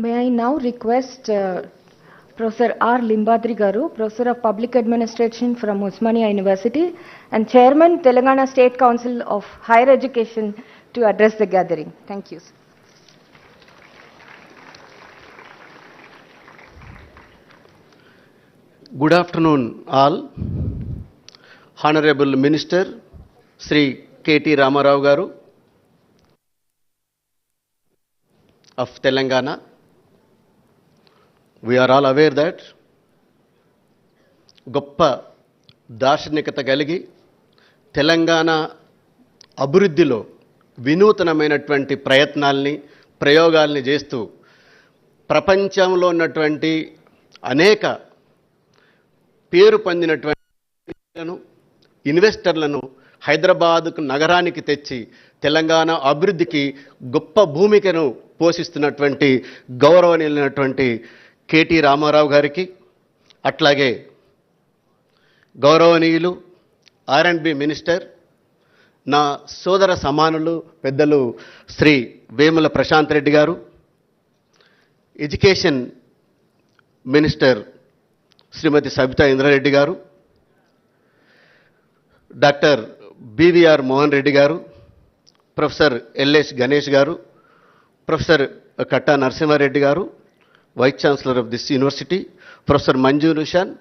May I now request Professor R. Limbadri Garu, Professor of Public Administration from Osmania University and Chairman, Telangana State Council of Higher Education, to address the gathering. Thank you. Good afternoon, all. Honorable Minister, Sri K.T. Ramarao Garu of Telangana. We are all aware that గొప్ప దార్శనికత కలిగి తెలంగాణ అభివృద్ధిలో వినూతనమైనటువంటి ప్రయత్నాల్ని ప్రయోగాల్ని చేస్తూ ప్రపంచంలో ఉన్నటువంటి అనేక పేరు పొందినటువంటి ఇన్వెస్టర్లను హైదరాబాద్కు నగరానికి తెచ్చి తెలంగాణ అభివృద్ధికి గొప్ప భూమికను పోషిస్తున్నటువంటి గౌరవనీయులైనటువంటి కేటీ రామారావు గారికి, అట్లాగే గౌరవనీయులు R&B మినిస్టర్, నా సోదర సమానులు పెద్దలు శ్రీ వేముల ప్రశాంత్ రెడ్డి గారు, ఎడ్యుకేషన్ మినిస్టర్ శ్రీమతి సబితా ఇంద్రారెడ్డి గారు, డాక్టర్ బివిఆర్ మోహన్ రెడ్డి గారు, ప్రొఫెసర్ ఎల్ఎస్ గణేష్ గారు, ప్రొఫెసర్ కట్టా నరసింహారెడ్డి గారు, vice chancellor of this university, professor Manju Nishan,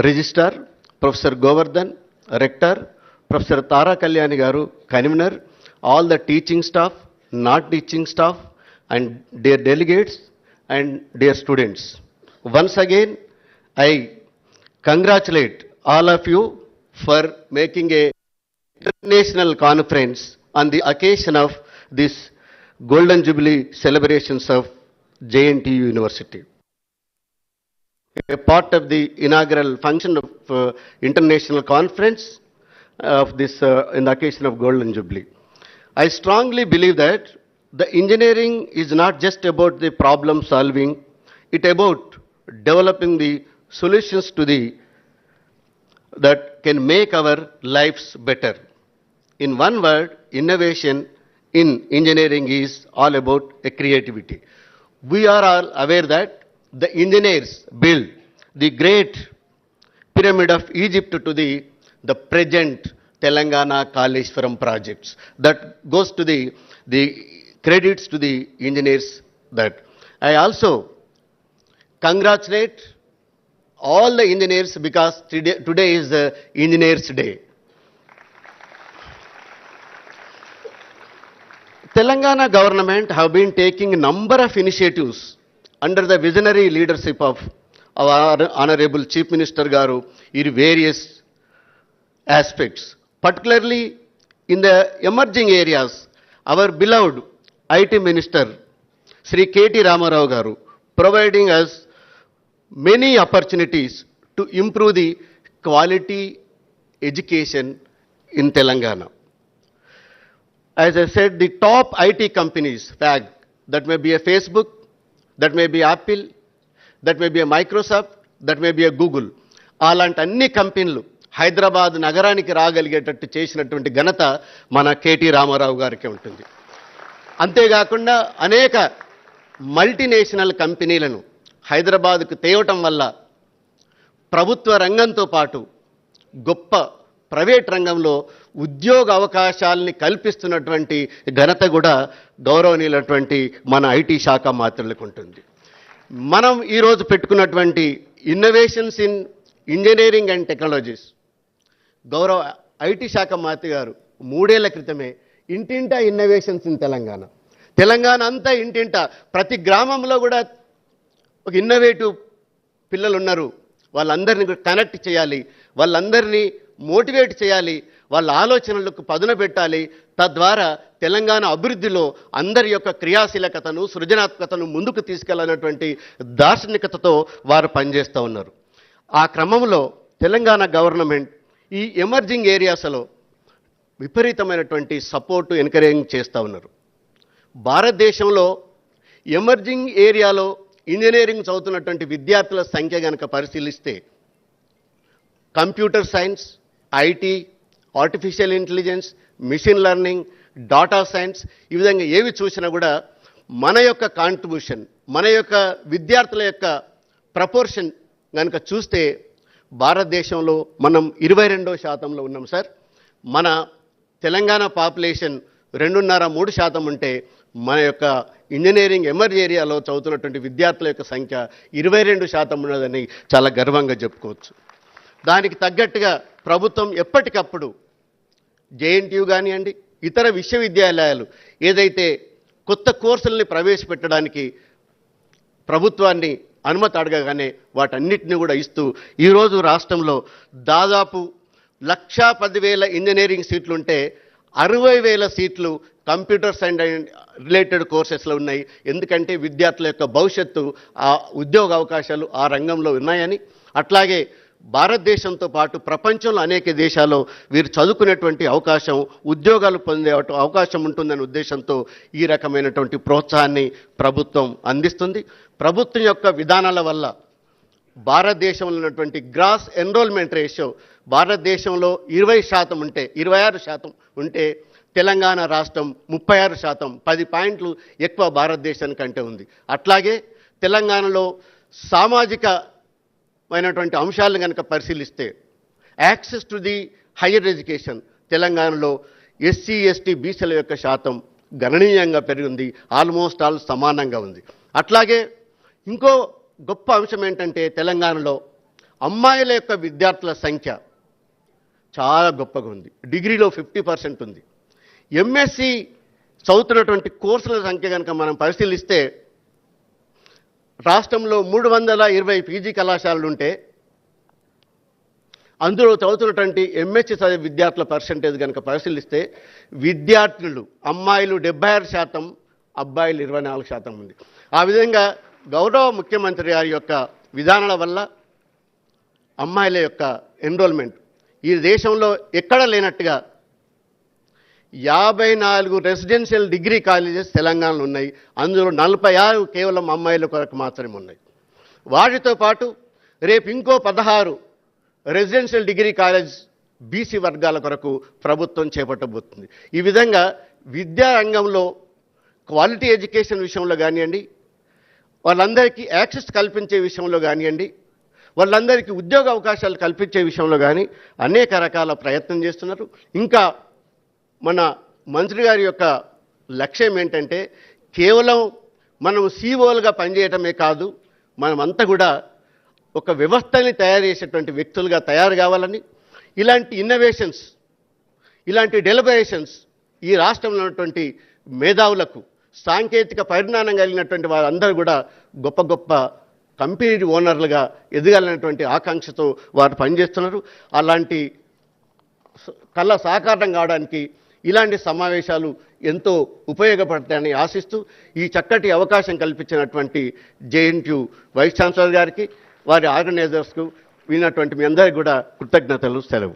registrar, professor Govardhan, Richter, professor తారా కళ్యాణి గారు, convener, all the teaching staff, not teaching staff, and dear delegates and dear students. Once again, I congratulate all of you for making a international conference on the occasion of this Golden Jubilee celebrations of JNTU University. A part of the inaugural function of international conference of this in the occasion of Golden Jubilee. I strongly believe that the engineering is not just about the problem solving, it about developing the solutions to the that can make our lives better. In one word, innovation in engineering is all about a creativity. We are all aware that the engineers build the great pyramid of Egypt to the present Telangana Kaleshwaram projects. That goes to the credits to the engineers. That I also congratulate all the engineers because today is the Engineers Day. Telangana government have been taking a number of initiatives under the visionary leadership of our Honorable Chief Minister Garu in various aspects. Particularly in the emerging areas, our beloved IT Minister Sri K.T. Ramarao Garu providing us many opportunities to improve the quality education in Telangana. As I said, the top IT companies, fact, that may be a Facebook, that may be Apple, that may be a Microsoft, that may be a Google. అలాంటి అన్ని కంపెనీలు హైదరాబాద్ నగరానికి రాగలిగేటట్టు చేసినటువంటి ఘనత మన KT Ramarao గారికి ఉంటుంది. అంతేకాకుండా అనేక మల్టీనేషనల్ కంపెనీలను హైదరాబాద్కు తేవటం వల్ల ప్రభుత్వ రంగంతో పాటు గొప్ప ప్రైవేట్ రంగంలో ఉద్యోగ అవకాశాలని కల్పిస్తున్నటువంటి ఘనత కూడా గౌరవనీయులైనటువంటి మన ఐటీ శాఖ మాత్రులకు ఉంటుంది. మనం ఈరోజు పెట్టుకున్నటువంటి innovations in engineering and technologies, గౌరవ ఐటీ శాఖ మంత్రి గారు 3 ఏళ్ల క్రితమే ఇంటింటా ఇన్నోవేషన్స్ ఇన్ తెలంగాణ అంతా ఇంటింటా ప్రతి గ్రామంలో కూడా ఒక ఇన్నోవేటివ్ పిల్లలు ఉన్నారు, వాళ్ళందరినీ కనెక్ట్ చేయాలి, వాళ్ళందరినీ మోటివేట్ చేయాలి, వాళ్ళ ఆలోచనలకు పదున పెట్టాలి. తద్వారా తెలంగాణ అభివృద్ధిలో అందరి యొక్క క్రియాశీలకతను సృజనాత్మకతను ముందుకు తీసుకెళ్లాలన్నటువంటి దార్శనికతతో వారు పనిచేస్తూ ఉన్నారు. ఆ క్రమంలో తెలంగాణ గవర్నమెంట్ ఈ ఎమర్జింగ్ ఏరియాస్లో విపరీతమైనటువంటి సపోర్టు ఎంకరేజింగ్ చేస్తూ ఉన్నారు. భారతదేశంలో ఎమర్జింగ్ ఏరియాలో ఇంజనీరింగ్ చదువుతున్నటువంటి విద్యార్థుల సంఖ్య కనుక పరిశీలిస్తే computer science, IT, artificial intelligence, machine learning, data science, ఈ విధంగా ఏవి చూసినా కూడా మన యొక్క కాంట్రిబ్యూషన్ మన యొక్క విద్యార్థుల యొక్క ప్రపోర్షన్ కనుక చూస్తే భారతదేశంలో మనం 22% ఉన్నాం సార్. మన తెలంగాణ పాపులేషన్ 2.5-3% ఉంటే మన యొక్క ఇంజనీరింగ్ ఎమర్జ్ ఏరియాలో చదువుతున్నటువంటి విద్యార్థుల యొక్క సంఖ్య 22% ఉన్నదని చాలా గర్వంగా చెప్పుకోవచ్చు. దానికి తగ్గట్టుగా ప్రభుత్వం ఎప్పటికప్పుడు JNTU కానివ్వండి, ఇతర విశ్వవిద్యాలయాలు ఏదైతే కొత్త కోర్సుల్ని ప్రవేశపెట్టడానికి ప్రభుత్వాన్ని అనుమతి అడగగానే వాటన్నిటిని కూడా ఇస్తూ ఈరోజు రాష్ట్రంలో దాదాపు 1,10,000 ఇంజనీరింగ్ సీట్లు ఉంటే 60,000 సీట్లు కంప్యూటర్స్ అండ్ రిలేటెడ్ కోర్సెస్లో ఉన్నాయి. ఎందుకంటే విద్యార్థుల యొక్క భవిష్యత్తు, ఆ ఉద్యోగ అవకాశాలు ఆ రంగంలో ఉన్నాయని, అట్లాగే భారతదేశంతో పాటు ప్రపంచంలో అనేక దేశాల్లో వీరు చదువుకునేటువంటి అవకాశం, ఉద్యోగాలు పొందే అవకాశం ఉంటుందనే ఉద్దేశంతో ఈ రకమైనటువంటి ప్రోత్సాహాన్ని ప్రభుత్వం అందిస్తుంది. ప్రభుత్వం యొక్క విధానాల వల్ల భారతదేశంలో ఉన్నటువంటి గ్రాస్ ఎన్రోల్మెంట్ రేషియో భారతదేశంలో 20% ఉంటే 26% ఉంటే తెలంగాణ రాష్ట్రం 36%, 10 పాయింట్లు ఎక్కువ భారతదేశానికంటే ఉంది. అట్లాగే తెలంగాణలో సామాజికమైనటువంటి అంశాలను కనుక పరిశీలిస్తే access to the higher education తెలంగాణలో SC, ST, BCల యొక్క శాతం గణనీయంగా పెరిగింది. ఆల్మోస్ట్ ఆల్ సమానంగా ఉంది. అట్లాగే ఇంకో గొప్ప అంశం ఏంటంటే తెలంగాణలో అమ్మాయిల యొక్క విద్యార్థుల సంఖ్య చాలా గొప్పగా ఉంది. డిగ్రీలో 50% ఉంది. MSc చదువుతున్నటువంటి కోర్సుల సంఖ్య కనుక మనం పరిశీలిస్తే రాష్ట్రంలో 320 PG కళాశాలలు ఉంటే అందులో చదువుతున్నటువంటి MSc చదివే విద్యార్థుల పర్సంటేజ్ కనుక పరిశీలిస్తే విద్యార్థులు అమ్మాయిలు 76%, అబ్బాయిలు 24% ఉంది. ఆ విధంగా గౌరవ ముఖ్యమంత్రి గారి యొక్క విధానాల వల్ల అమ్మాయిల యొక్క ఎన్రోల్మెంట్ ఈ దేశంలో ఎక్కడ లేనట్టుగా 54 రెసిడెన్షియల్ డిగ్రీ కాలేజెస్ తెలంగాణలో ఉన్నాయి. అందులో 46 కేవలం అమ్మాయిల కొరకు మాత్రమే ఉన్నాయి. వాటితో పాటు రేపు ఇంకో 16 రెసిడెన్షియల్ డిగ్రీ కాలేజ్ BC వర్గాల కొరకు ప్రభుత్వం చేపట్టబోతుంది. ఈ విధంగా విద్యా రంగంలో క్వాలిటీ ఎడ్యుకేషన్ విషయంలో కానివ్వండి, వాళ్ళందరికీ యాక్సెస్ కల్పించే విషయంలో కానివ్వండి, వాళ్ళందరికీ ఉద్యోగ అవకాశాలు కల్పించే విషయంలో కానీ అనేక రకాల ప్రయత్నం చేస్తున్నారు. ఇంకా మన మంత్రి గారి యొక్క లక్ష్యం ఏంటంటే కేవలం మనం COలుగా పనిచేయటమే కాదు, మనమంతా కూడా ఒక వ్యవస్థని తయారు చేసేటువంటి వ్యక్తులుగా తయారు కావాలని, ఇలాంటి ఇన్నోవేషన్స్, ఇలాంటి డెలిబరేషన్స్ ఈ రాష్ట్రంలో ఉన్నటువంటి మేధావులకు, సాంకేతిక పరిజ్ఞానం కలిగినటువంటి వారందరూ కూడా గొప్ప గొప్ప కంపెనీ ఓనర్లుగా ఎదగాలనేటువంటి ఆకాంక్షతో వారు పనిచేస్తున్నారు. అలాంటి కళ సాకారం కావడానికి ఇలాంటి సమావేశాలు ఎంతో ఉపయోగపడతాయని ఆశిస్తూ ఈ చక్కటి అవకాశం కల్పించినటువంటి JNTU వైస్ ఛాన్సలర్ గారికి, వారి ఆర్గనైజర్స్కు, విన్నటువంటి మీ అందరికీ కూడా కృతజ్ఞతలు. సెలవు.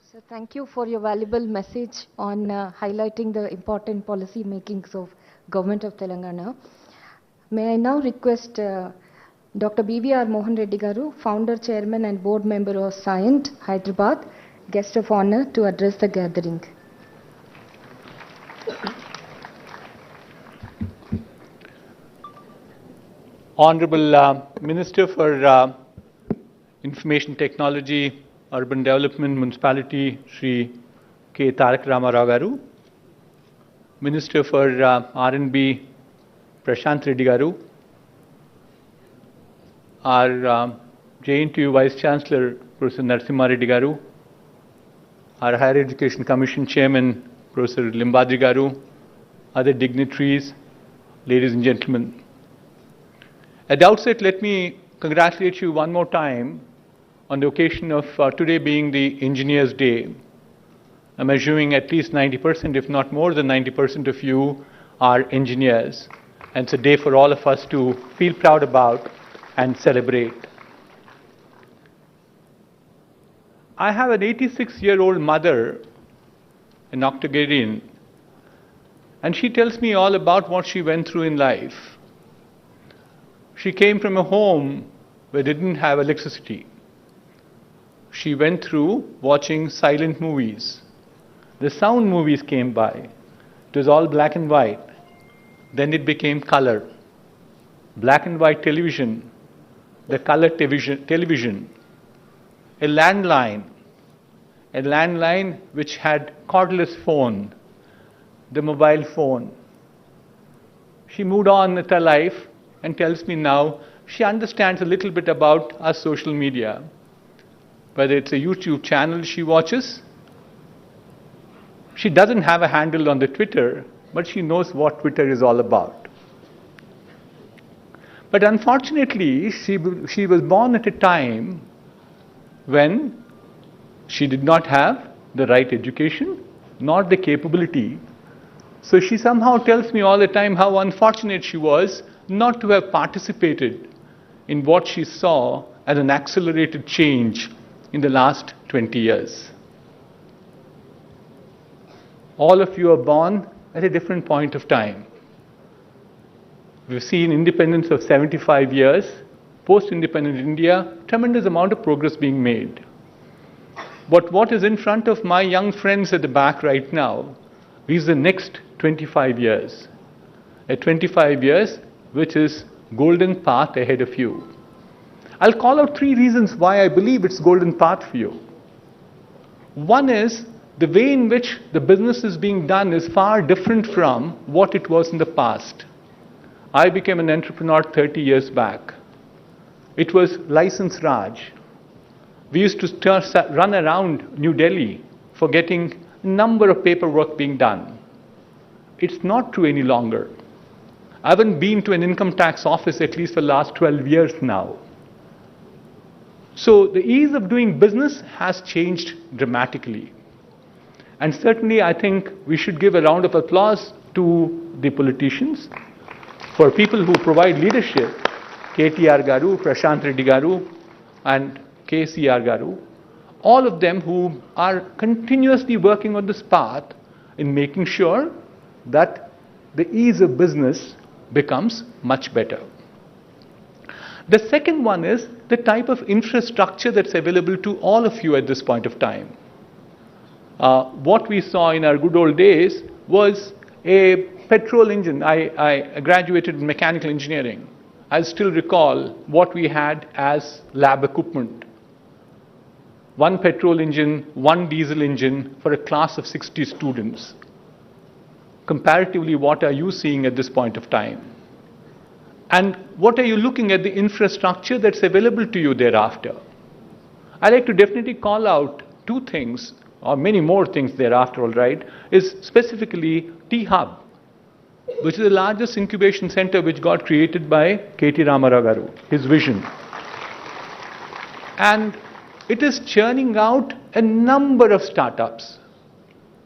So thank you for your valuable message on highlighting the important policy makings of Government of Telangana. May I now request Dr. BVR Mohan Reddy Garu, Founder, Chairman and Board Member of Scient, Hyderabad, Guest of Honor, to address the gathering. Honorable Minister for Information Technology, Urban Development, Municipality, Shri K. Tarak Ramarao Garu, Minister for R&B, Prashant Reddy Garu, our JNTU Vice Chancellor, Professor Narasimha Reddy Garu, our Higher Education Commission Chairman, Professor Limbadri Garu, other dignitaries, ladies and gentlemen. At the outset, let me congratulate you one more time on the occasion of today being the Engineers' Day. I'm assuming at least 90%, if not more than 90% of you are engineers. And it's a day for all of us to feel proud about and celebrate. I have an 86-year-old mother, an octogenarian, and she tells me all about what she went through in life. She came from a home where they didn't have electricity. She went through watching silent movies. The sound movies came by, It was all black and white. Then it became color. Black and white television, the color television, a landline which had cordless phone, the mobile phone. She moved on with her life and tells me now she understands a little bit about our social media. Whether it's a YouTube channel she watches, she doesn't have a handle on the Twitter, but she knows what Twitter is all about. But unfortunately, she was born at a time when she did not have the right education, nor the capability. So she somehow tells me all the time how unfortunate she was not to have participated in what she saw as an accelerated change in the last 20 years. All of you are born at a different point of time. We've seen independence of 75 years, post-independent India, tremendous amount of progress being made. But what is in front of my young friends at the back right now is the next 25 years. A 25 years which is golden path ahead of you. I'll call out 3 reasons why I believe it's golden path for you. One is the way in which the business is being done is far different from what it was in the past. I became an entrepreneur 30 years back. It was license Raj. We used to run around New Delhi for getting a number of paperwork being done. It's not true any longer. I haven't been to an income tax office at least for the last 12 years now. So the ease of doing business has changed dramatically. And certainly I think we should give a round of applause to the politicians, for people who provide leadership, KTR Garu, Prashant Reddy Garu, and KCR Garu, all of them who are continuously working on this path in making sure that the ease of business becomes much better. The second one is the type of infrastructure that's available to all of you at this point of time. What we saw in our good old days was a petrol engine. I graduated in mechanical engineering. I still recall what we had as lab equipment. 1 petrol engine, 1 diesel engine for a class of 60 students. Comparatively, what are you seeing at this point of time? And what are you looking at the infrastructure that's available to you thereafter? I'd like to definitely call out 2 things, or many more things thereafter, all right, is specifically T-Hub, which is the largest incubation center which got created by K.T. Ramarao Garu, his vision. And it is churning out a number of startups,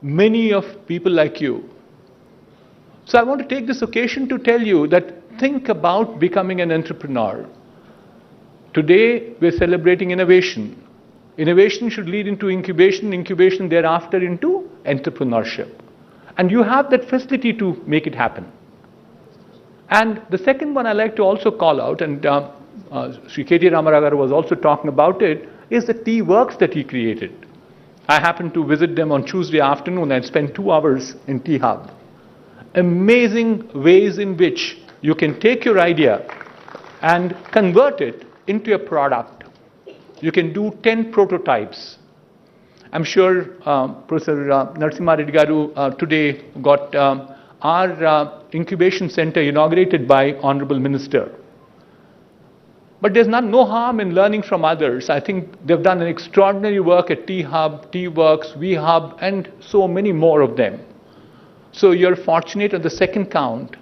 many of people like you. So I want to take this occasion to tell you that think about becoming an entrepreneur. Today we're celebrating innovation. Innovation should lead into incubation, incubation thereafter into entrepreneurship. And you have that facility to make it happen. And the second one I like to also call out, and Sri K.T. Ramarao Garu was also talking about it, is the T-Works that he created. I happened to visit them on Tuesday afternoon and spent 2 hours in T-Hub. Amazing ways in which you can take your idea and convert it into a product. You can do 10 prototypes. I'm sure Professor Narasimha Reddy Garu today got our incubation center inaugurated by Honorable Minister. But there's no harm in learning from others. I think they've done an extraordinary work at T-Hub, T-Works, V-Hub, and so many more of them. So you're fortunate on the second count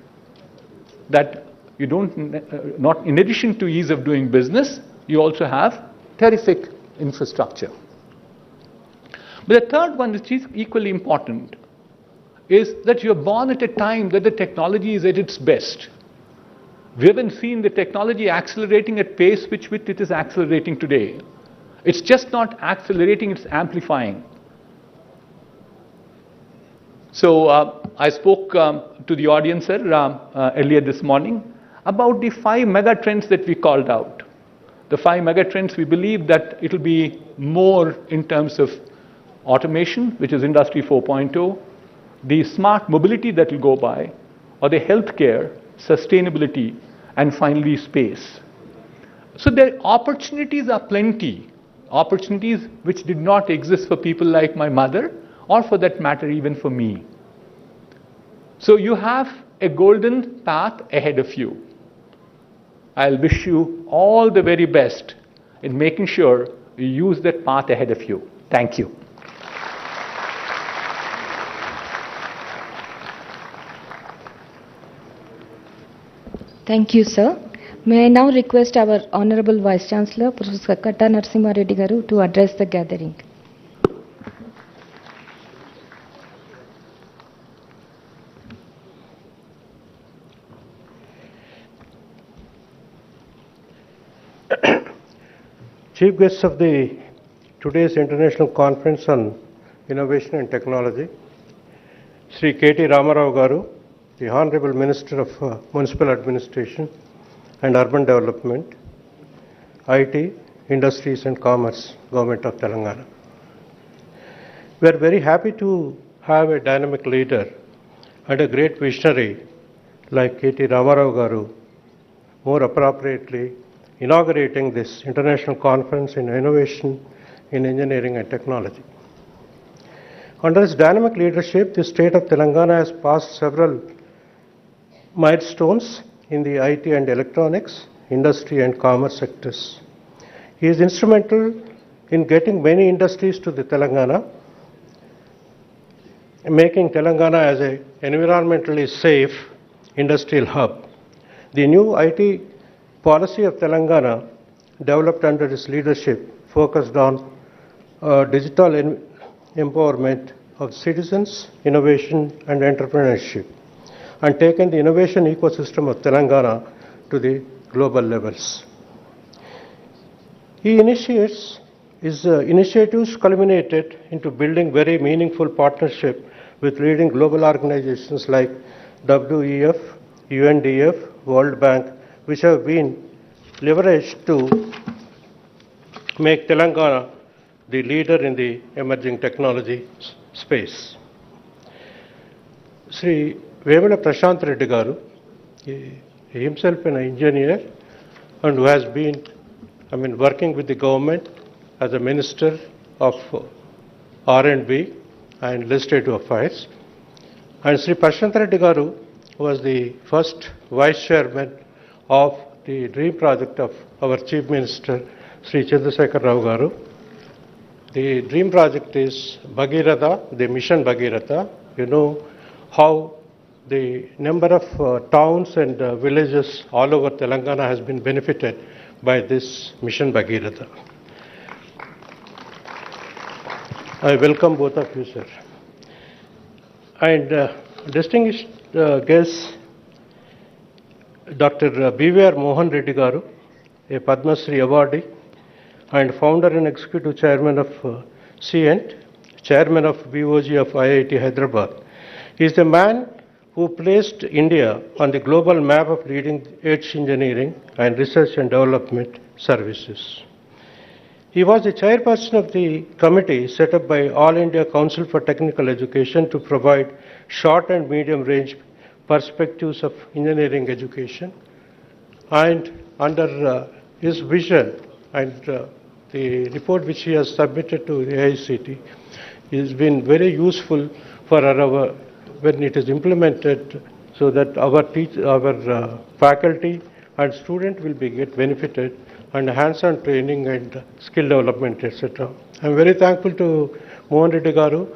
that you don't, not in addition to ease of doing business, you also have terrific infrastructure. But the third one, which is equally important, is that you're born at a time that the technology is at its best. We haven't seen the technology accelerating at pace which it is accelerating today. It's just not accelerating, it's amplifying. So I spoke to the audience earlier this morning about the 5 mega trends that we called out. The 5 mega trends, we believe that it will be more in terms of automation, which is Industry 4.0, the smart mobility that will go by, or the healthcare, sustainability, and finally space. So the opportunities are plenty, opportunities which did not exist for people like my mother, or for that matter even for me. So you have a golden path ahead of you. I'll wish you all the very best in making sure you use that path ahead of you. Thank you. Thank you, sir. May I now request our Honorable Vice Chancellor, Professor Katta Narasimha Reddy Garu, to address the gathering. Chief guests of today's International Conference on Innovation and Technology, Sri K.T. Ramarao Garu, the Honorable Minister of Municipal Administration and Urban Development, IT, Industries and Commerce, Government of Telangana. We are very happy to have a dynamic leader and a great visionary like K.T. Ramarao Garu, more appropriately inaugurating this International Conference in Innovation in Engineering and Technology. Under his dynamic leadership, the state of Telangana has passed several milestones in the IT and electronics, industry and commerce sectors. He is instrumental in getting many industries to the Telangana, making Telangana as an environmentally safe industrial hub. The new IT policy of Telangana, developed under his leadership, focused on digital empowerment of citizens, innovation and entrepreneurship, and taken the innovation ecosystem of Telangana to the global levels. His initiatives culminated into building very meaningful partnership with leading global organizations like WEF, UNDF, World Bank, which have been leveraged to make Telangana the leader in the emerging technology space. Sri Vemana Prashant Reddy Garu, himself an engineer and who has been working with the government as a Minister of R&B and Legislative Affairs. And Sri Prashant Reddy Garu was the first Vice Chairman of the dream project of our Chief Minister, Sri Chandrasekhar Rao Garu. The dream project is Bhagiratha, the Mission Bhagiratha. You know how the number of towns and villages all over Telangana has been benefited by this Mission Bhagiratha. I welcome both of you, sir. And distinguished guests, Dr. B.V.R. Mohan Reddy Garu, a Padma Shri awardee and founder and executive chairman of CENT, chairman of BOG of IIT Hyderabad. He is the man who placed India on the global map of leading edge engineering and research and development services. He was the chairperson of the committee set up by All India Council for Technical Education to provide short and medium range perspectives of engineering education. And under his vision and the report which he has submitted to the AICT has been very useful for our when it is implemented, so that our faculty and student will get benefited, and hands-on training and skill development, etc. I am very thankful to Mohan Reddy Garu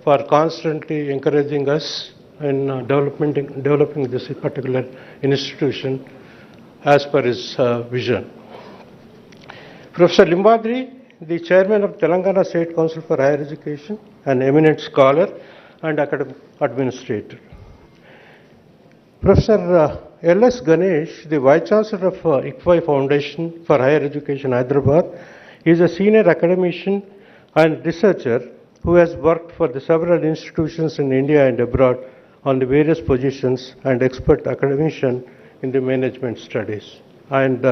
for constantly encouraging us in developing this particular institution as per his vision. Professor Limbadri, the chairman of Telangana State Council for Higher Education, an eminent scholar and academic administrator. Professor L.S. Ganesh, the Vice Chancellor of ICFI Foundation for Higher Education, Hyderabad, is a senior academician and researcher who has worked for the several institutions in India and abroad on the various positions, and expert academician in the management studies. And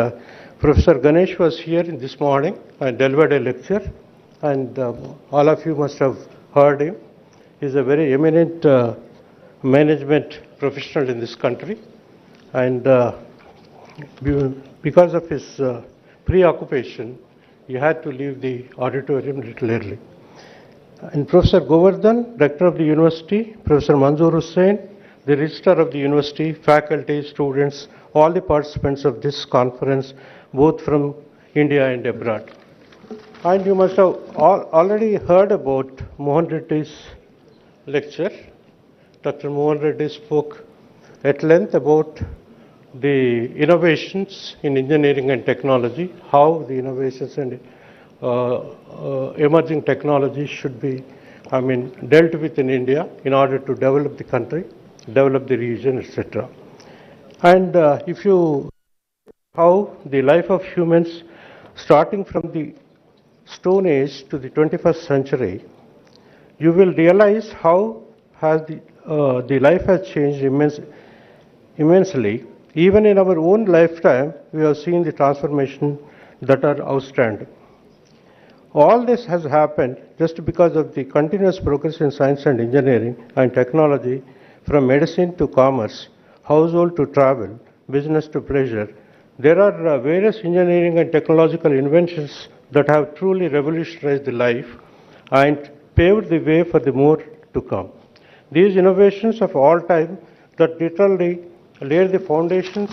Professor Ganesh was here this morning and delivered a lecture, and all of you must have heard him. He's a very eminent management professional in this country, and because of his preoccupation, he had to leave the auditorium a little early. And Professor Govardhan, Rector of the University, Professor Manzoor Hussain, the Registrar of the University, faculty, students, all the participants of this conference, both from India and abroad. And you must have already heard about Mohan Reddy's lecture. Dr. Mohan Reddy spoke at length about the innovations in engineering and technology, how the innovations and emerging technologies should be, dealt with in India in order to develop the country, develop the region, etc. And if you how the life of humans, starting from the Stone Age to the 21st century, you will realize how has the life has changed immensely. Even in our own lifetime, we have seen the transformation that are outstanding. All this has happened just because of the continuous progress in science and engineering and technology, from medicine to commerce, household to travel, business to pleasure. There are various engineering and technological inventions that have truly revolutionized the life and paved the way for the more to come. These innovations of all time that literally laid the foundations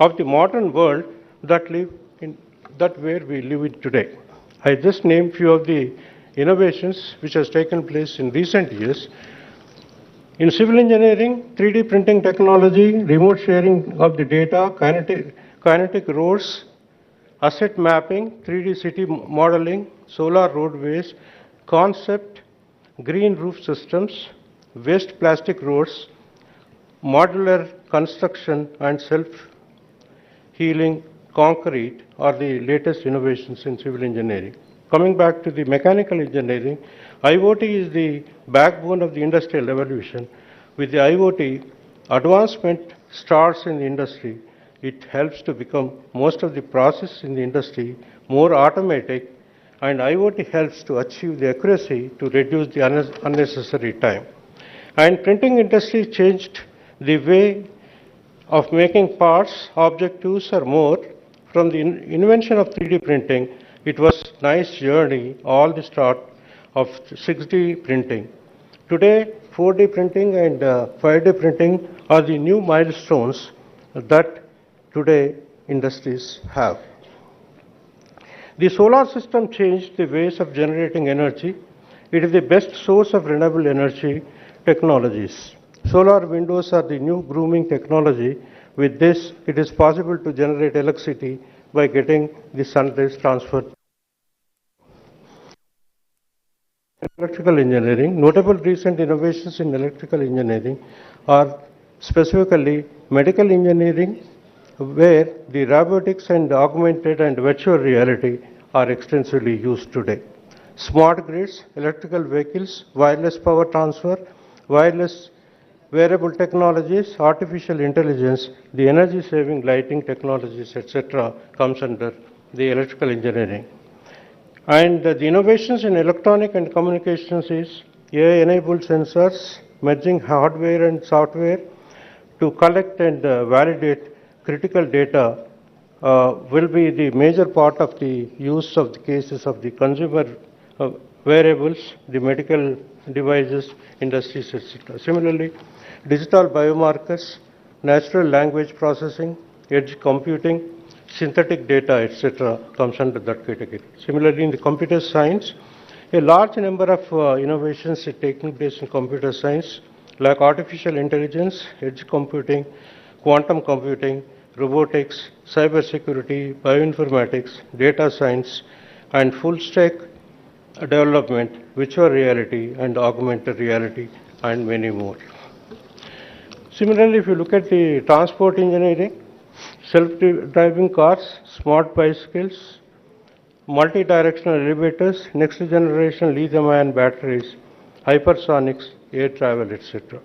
of the modern world that where we live in today. I just named few of the innovations which has taken place in recent years. In civil engineering, 3D printing technology, remote sharing of the data, kinetic roads, asset mapping, 3D city modeling, solar roadways, concept, green roof systems, waste plastic roads, modular construction and self-healing concrete are the latest innovations in civil engineering. Coming back to the mechanical engineering, IoT is the backbone of the industrial revolution. With the IoT, advancement starts in the industry. It helps to become most of the process in the industry more automatic, and IoT helps to achieve the accuracy to reduce the unnecessary time. And printing industry changed the way of making parts, objectives or more. From the invention of 3D printing, it was a nice journey, all the start of 6D printing. Today, 4D printing and 5D printing are the new milestones that today industries have. The solar system changed the ways of generating energy. It is the best source of renewable energy technologies. Solar windows are the new grooming technology. With this, it is possible to generate electricity by getting the sun rays transferred. Electrical engineering. Notable recent innovations in electrical engineering are specifically medical engineering, where the robotics and augmented and virtual reality are extensively used today. Smart grids, electrical vehicles, wireless power transfer, wireless wearable technologies, artificial intelligence, the energy-saving lighting technologies, etc., comes under the electrical engineering. And the innovations in electronic and communications is AI-enabled sensors, merging hardware and software to collect and validate critical data will be the major part of the use of the cases of the consumer wearables, the medical devices, industries, etc. Similarly, digital biomarkers, natural language processing, edge computing, synthetic data, etc. comes under that category. Similarly, in the computer science, a large number of innovations are taking place in computer science, like artificial intelligence, edge computing, quantum computing, robotics, cyber security, bioinformatics, data science, and full stack development, virtual reality and augmented reality, and many more. Similarly, if you look at the transport engineering, self-driving cars, smart bicycles, multi-directional elevators, next generation lithium-ion batteries, hypersonics, air travel, etc.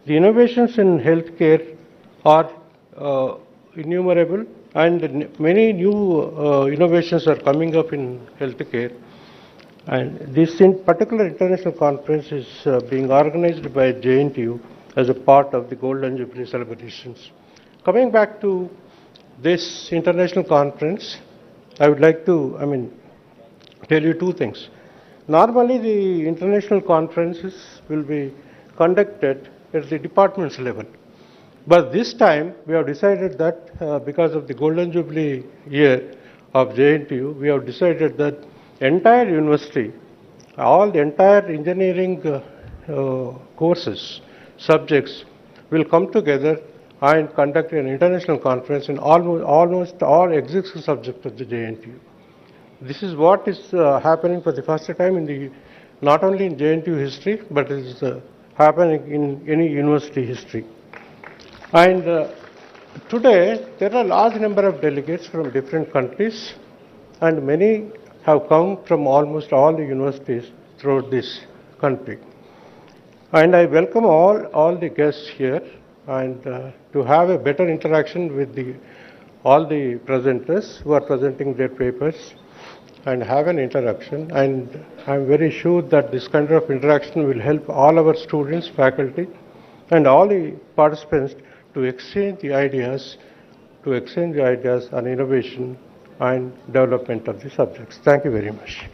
The innovations in healthcare are innumerable, and many new innovations are coming up in healthcare. And this in particular international conference is being organized by JNTU as a part of the Golden Jubilee celebrations. Coming back to this international conference, I would like to, tell you two things. Normally, the international conferences will be conducted at the departments level. But this time, we have decided that because of the Golden Jubilee year of JNTU, we have decided that entire university, all the entire engineering courses, subjects will come together and conduct an international conference in almost all existing subjects of the JNTU. This is what is happening for the first time in the, not only in JNTU history, but it is happening in any university history. And today, there are a large number of delegates from different countries, and many have come from almost all the universities throughout this country. And I welcome all the guests here, and to have a better interaction with all the presenters who are presenting their papers, and have an interaction. And I'm very sure that this kind of interaction will help all our students, faculty, and all the participants to exchange the ideas on innovation and development of the subjects. Thank you very much.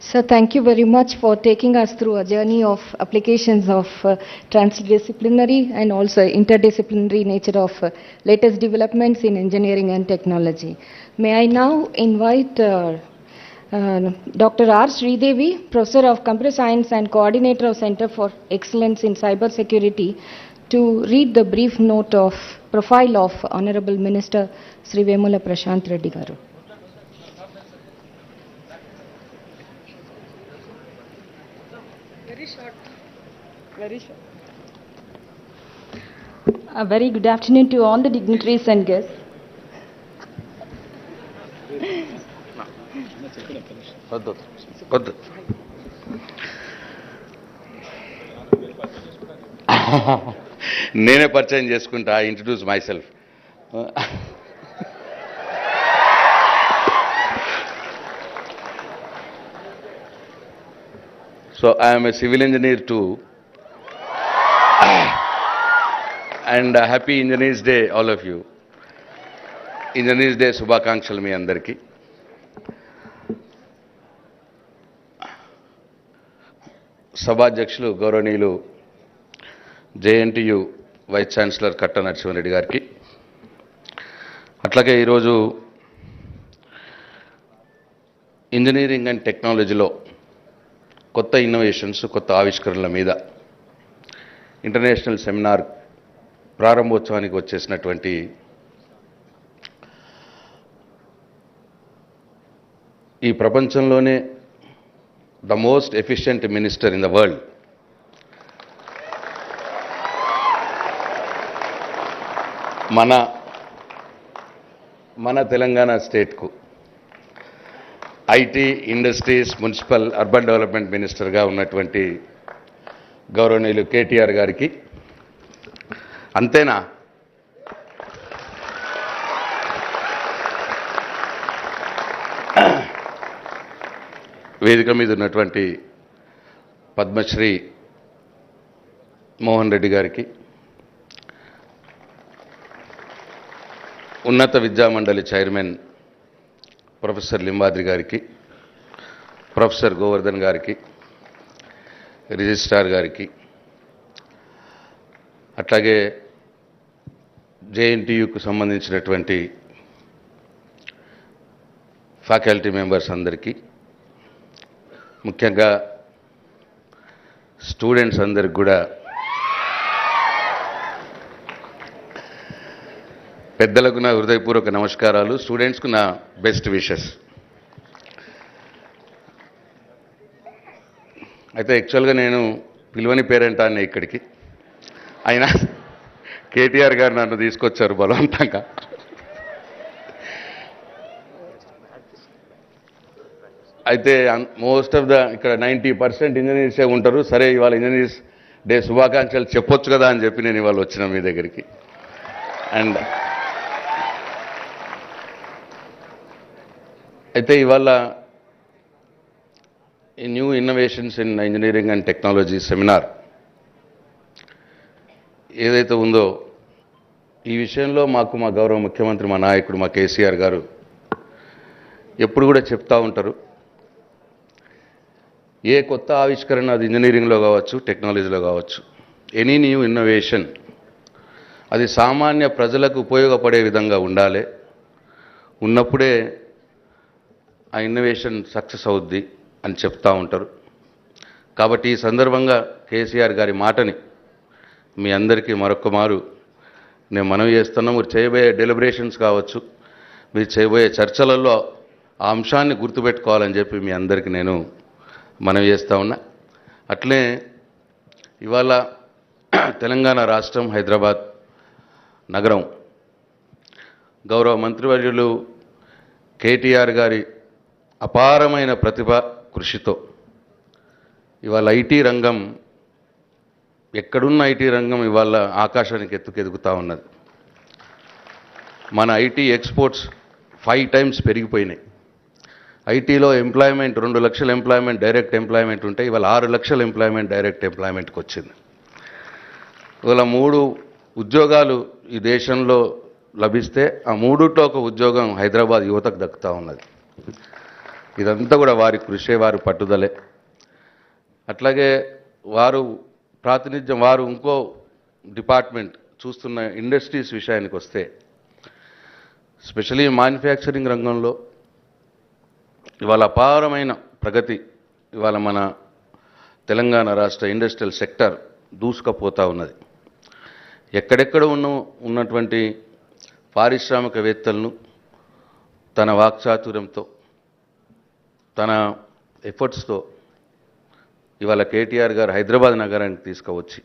Sir, thank you very much for taking us through a journey of applications of transdisciplinary and also interdisciplinary nature of latest developments in engineering and technology. May I now invite Dr. R. Sridevi, Professor of Computer Science and Coordinator of Center for Excellence in Cyber Security, to read the brief note of profile of Honorable Minister Sri Vemula Prashant Reddy Garu. Very short. A very good afternoon to all the dignitaries and guests. నేనే పరిచయం చేసుకుంటా. Introduce my self. So I am a civil engineer too, and happy Engineers Day all of you. Engineers Day శుభాకాంక్షలు మీ అందరికీ. సభాధ్యక్షులు గౌరవనీయులు JNTU vice chancellor కట్ట నరసింహారెడ్డి గారికి, అట్లాగే ఈరోజు ఇంజనీరింగ్ అండ్ టెక్నాలజీలో కొత్త ఇన్నోవేషన్స్, కొత్త ఆవిష్కరణల మీద ఇంటర్నేషనల్ సెమినార్ ప్రారంభోత్సవానికి వచ్చేసినటువంటి ఈ ప్రపంచంలోనే the most efficient minister in the world, మన తెలంగాణ స్టేట్కు IT, industries, municipal, urban development మినిస్టర్గా ఉన్నటువంటి గౌరవనీయులు కేటీఆర్ గారికి, అంతేనా, వేదిక మీద ఉన్నటువంటి పద్మశ్రీ మోహన్ రెడ్డి గారికి, ఉన్నత విద్యామండలి చైర్మన్ ప్రొఫెసర్ లింబాద్రి గారికి, ప్రొఫెసర్ గోవర్ధన్ గారికి, రిజిస్ట్రార్ గారికి, అట్లాగే JNTUకు సంబంధించినటువంటి ఫ్యాకల్టీ మెంబర్స్ అందరికీ, ముఖ్యంగా స్టూడెంట్స్ అందరికి కూడా, పెద్దలకు నా హృదయపూర్వక నమస్కారాలు, స్టూడెంట్స్కు నా బెస్ట్ విషెస్. అయితే యాక్చువల్గా నేను పిలువని పేరెంటాన్ని ఇక్కడికి, అయినా కేటీఆర్ గారు నన్ను తీసుకొచ్చారు బలవంతంగా. అయితే మోస్ట్ ఆఫ్ ద ఇక్కడ 90% ఇంజనీర్సే ఉంటారు. సరే, ఇవాళ ఇంజనీర్స్ డే శుభాకాంక్షలు చెప్పొచ్చు కదా అని చెప్పి నేను ఇవాళ వచ్చిన మీ దగ్గరికి. అండ్ అయితే ఇవాళ ఈ new innovations in engineering and technology seminar ఏదైతే ఉందో ఈ విషయంలో మాకు మా గౌరవ ముఖ్యమంత్రి మా నాయకుడు మా కేసీఆర్ గారు ఎప్పుడు కూడా చెప్తా ఉంటారు, ఏ కొత్త ఆవిష్కరణ అది ఇంజనీరింగ్లో కావచ్చు టెక్నాలజీలో కావచ్చు, ఎనీ న్యూ ఇన్నోవేషన్ అది సామాన్య ప్రజలకు ఉపయోగపడే విధంగా ఉండాలి, ఉన్నప్పుడే ఆ ఇన్నోవేషన్ సక్సెస్ అవుద్ది అని చెప్తూ ఉంటారు. కాబట్టి ఈ సందర్భంగా కేసీఆర్ గారి మాటని మీ అందరికీ మరొక మారు నేను మనవి చేస్తున్నాను. మీరు చేయబోయే డెలిబరేషన్స్ కావచ్చు, మీరు చేయబోయే చర్చలలో ఆ అంశాన్ని గుర్తుపెట్టుకోవాలని చెప్పి మీ అందరికీ నేను మనవి చేస్తూ ఉన్నా. అట్లే ఇవాళ తెలంగాణ రాష్ట్రం హైదరాబాద్ నగరం గౌరవ మంత్రివర్యులు కేటీఆర్ గారి అపారమైన ప్రతిభ కృషితో ఇవాళ ఐటీ రంగం ఎక్కడున్న ఐటీ రంగం ఇవాళ ఆకాశానికి ఎత్తుకెదుగుతూ ఉన్నది. మన ఐటీ ఎక్స్పోర్ట్స్ 5 times పెరిగిపోయినాయి. ఐటీలో ఎంప్లాయ్మెంట్ 2 లక్షల ఎంప్లాయ్మెంట్ డైరెక్ట్ ఎంప్లాయ్మెంట్ ఉంటే ఇవాళ 6 లక్షల ఎంప్లాయ్మెంట్ డైరెక్ట్ ఎంప్లాయ్మెంట్కి వచ్చింది. ఇవాళ 3 ఉద్యోగాలు ఈ దేశంలో లభిస్తే ఆ 3లో ఒక ఉద్యోగం హైదరాబాద్ యువతకు దక్కుతూ ఉన్నది. ఇదంతా కూడా వారి కృషే, వారి పట్టుదలే. అట్లాగే వారు ప్రాతినిధ్యం వారు ఇంకో డిపార్ట్మెంట్ చూస్తున్న ఇండస్ట్రీస్ విషయానికి వస్తే స్పెషలీ మ్యానుఫ్యాక్చరింగ్ రంగంలో ఇవాళ అపారమైన ప్రగతి ఇవాళ మన తెలంగాణ రాష్ట్ర ఇండస్ట్రియల్ సెక్టర్ దూసుకుపోతూ ఉన్నది. ఎక్కడెక్కడ ఉన్నటువంటి పారిశ్రామికవేత్తలను తన వాక్చాతుర్యంతో తన ఎఫర్ట్స్తో ఇవాళ కేటీఆర్ గారు హైదరాబాద్ నగరానికి తీసుకువచ్చి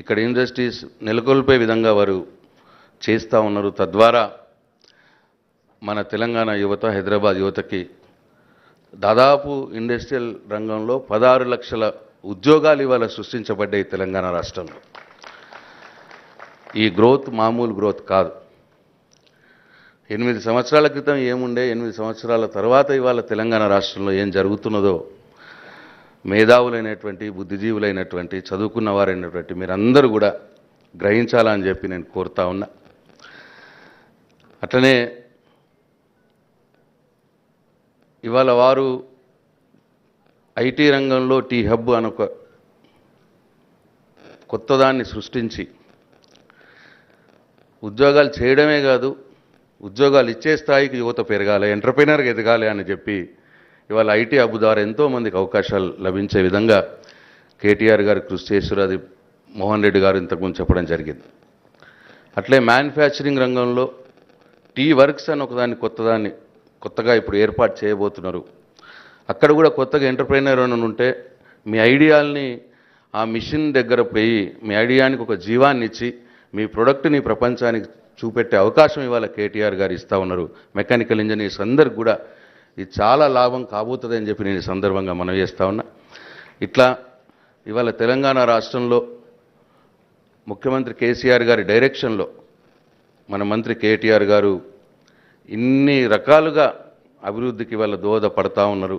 ఇక్కడ ఇండస్ట్రీస్ నెలకొల్పే విధంగా వారు చేస్తూ ఉన్నారు. తద్వారా మన తెలంగాణ యువత హైదరాబాద్ యువతకి దాదాపు ఇండస్ట్రియల్ రంగంలో 16 లక్షల ఉద్యోగాలు ఇవాళ సృష్టించబడ్డాయి తెలంగాణ రాష్ట్రంలో. ఈ గ్రోత్ మామూలు గ్రోత్ కాదు. 8 సంవత్సరాల క్రితం ఏముండే, 8 సంవత్సరాల తర్వాత ఇవాళ తెలంగాణ రాష్ట్రంలో ఏం జరుగుతున్నదో మేధావులైనటువంటి బుద్ధిజీవులైనటువంటి చదువుకున్న వారైనటువంటి మీరందరూ కూడా గ్రహించాలని చెప్పి నేను కోరుతా ఉన్నా. అట్లనే ఇవాళ వారు ఐటీ రంగంలో టీ హబ్ అనొక కొత్తదాన్ని సృష్టించి ఉద్యోగాలు చేయడమే కాదు, ఉద్యోగాలు ఇచ్చే స్థాయికి యువత పెరగాలి, ఎంటర్ప్రెనర్గా ఎదగాలి అని చెప్పి ఇవాళ ఐటీ హబ్ ద్వారా ఎంతోమందికి అవకాశాలు లభించే విధంగా కేటీఆర్ గారు కృషి చేశారు. అది మోహన్ రెడ్డి గారు ఇంతకుముందు చెప్పడం జరిగింది. అట్లే మ్యానుఫ్యాక్చరింగ్ రంగంలో టీ వర్క్స్ అని ఒకదాన్ని కొత్తగా ఇప్పుడు ఏర్పాటు చేయబోతున్నారు. అక్కడ కూడా కొత్తగా ఎంటర్ప్రెనర్ అని ఉంటే మీ ఐడియాల్ని ఆ మిషన్ దగ్గర పోయి మీ ఐడియానికి ఒక జీవాన్ని ఇచ్చి మీ ప్రొడక్ట్ని ప్రపంచానికి చూపెట్టే అవకాశం ఇవాళ కేటీఆర్ గారు ఇస్తూ ఉన్నారు. మెకానికల్ ఇంజనీర్స్ అందరికి కూడా ఇది చాలా లాభం కాబోతుంది అని చెప్పి నేను ఈ సందర్భంగా మనవి చేస్తూ ఉన్నా. ఇట్లా ఇవాళ తెలంగాణ రాష్ట్రంలో ముఖ్యమంత్రి కేసీఆర్ గారి డైరెక్షన్లో మన మంత్రి కేటీఆర్ గారు ఇన్ని రకాలుగా అభివృద్ధికి ఇవాళ దోహదపడతా ఉన్నారు.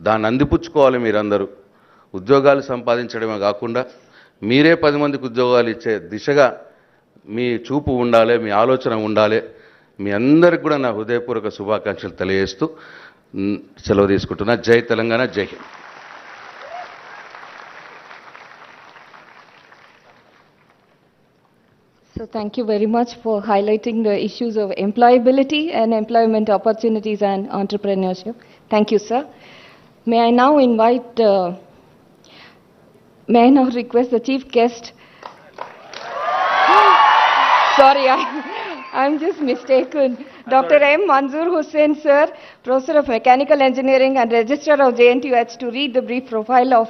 దాన్ని అందిపుచ్చుకోవాలి. మీరందరూ ఉద్యోగాలు సంపాదించడమే కాకుండా మీరే 10 మందికి ఉద్యోగాలు ఇచ్చే దిశగా మీ చూపు ఉండాలి, మీ ఆలోచన ఉండాలి. మీ అందరికి కూడా నా హృదయపూర్వక శుభాకాంక్షలు తెలియజేస్తూ సెలవు తీసుకుంటున్నా. జై తెలంగాణ, జై Hind. So thank you very much for highlighting the issues of employability and employment opportunities and entrepreneurship. Thank you, sir. May I now request the chief guest. Sorry, I'm just mistaken. Dr. M. Manzoor Hussain, sir, Professor of Mechanical Engineering and Registrar of JNTU, to read the brief profile of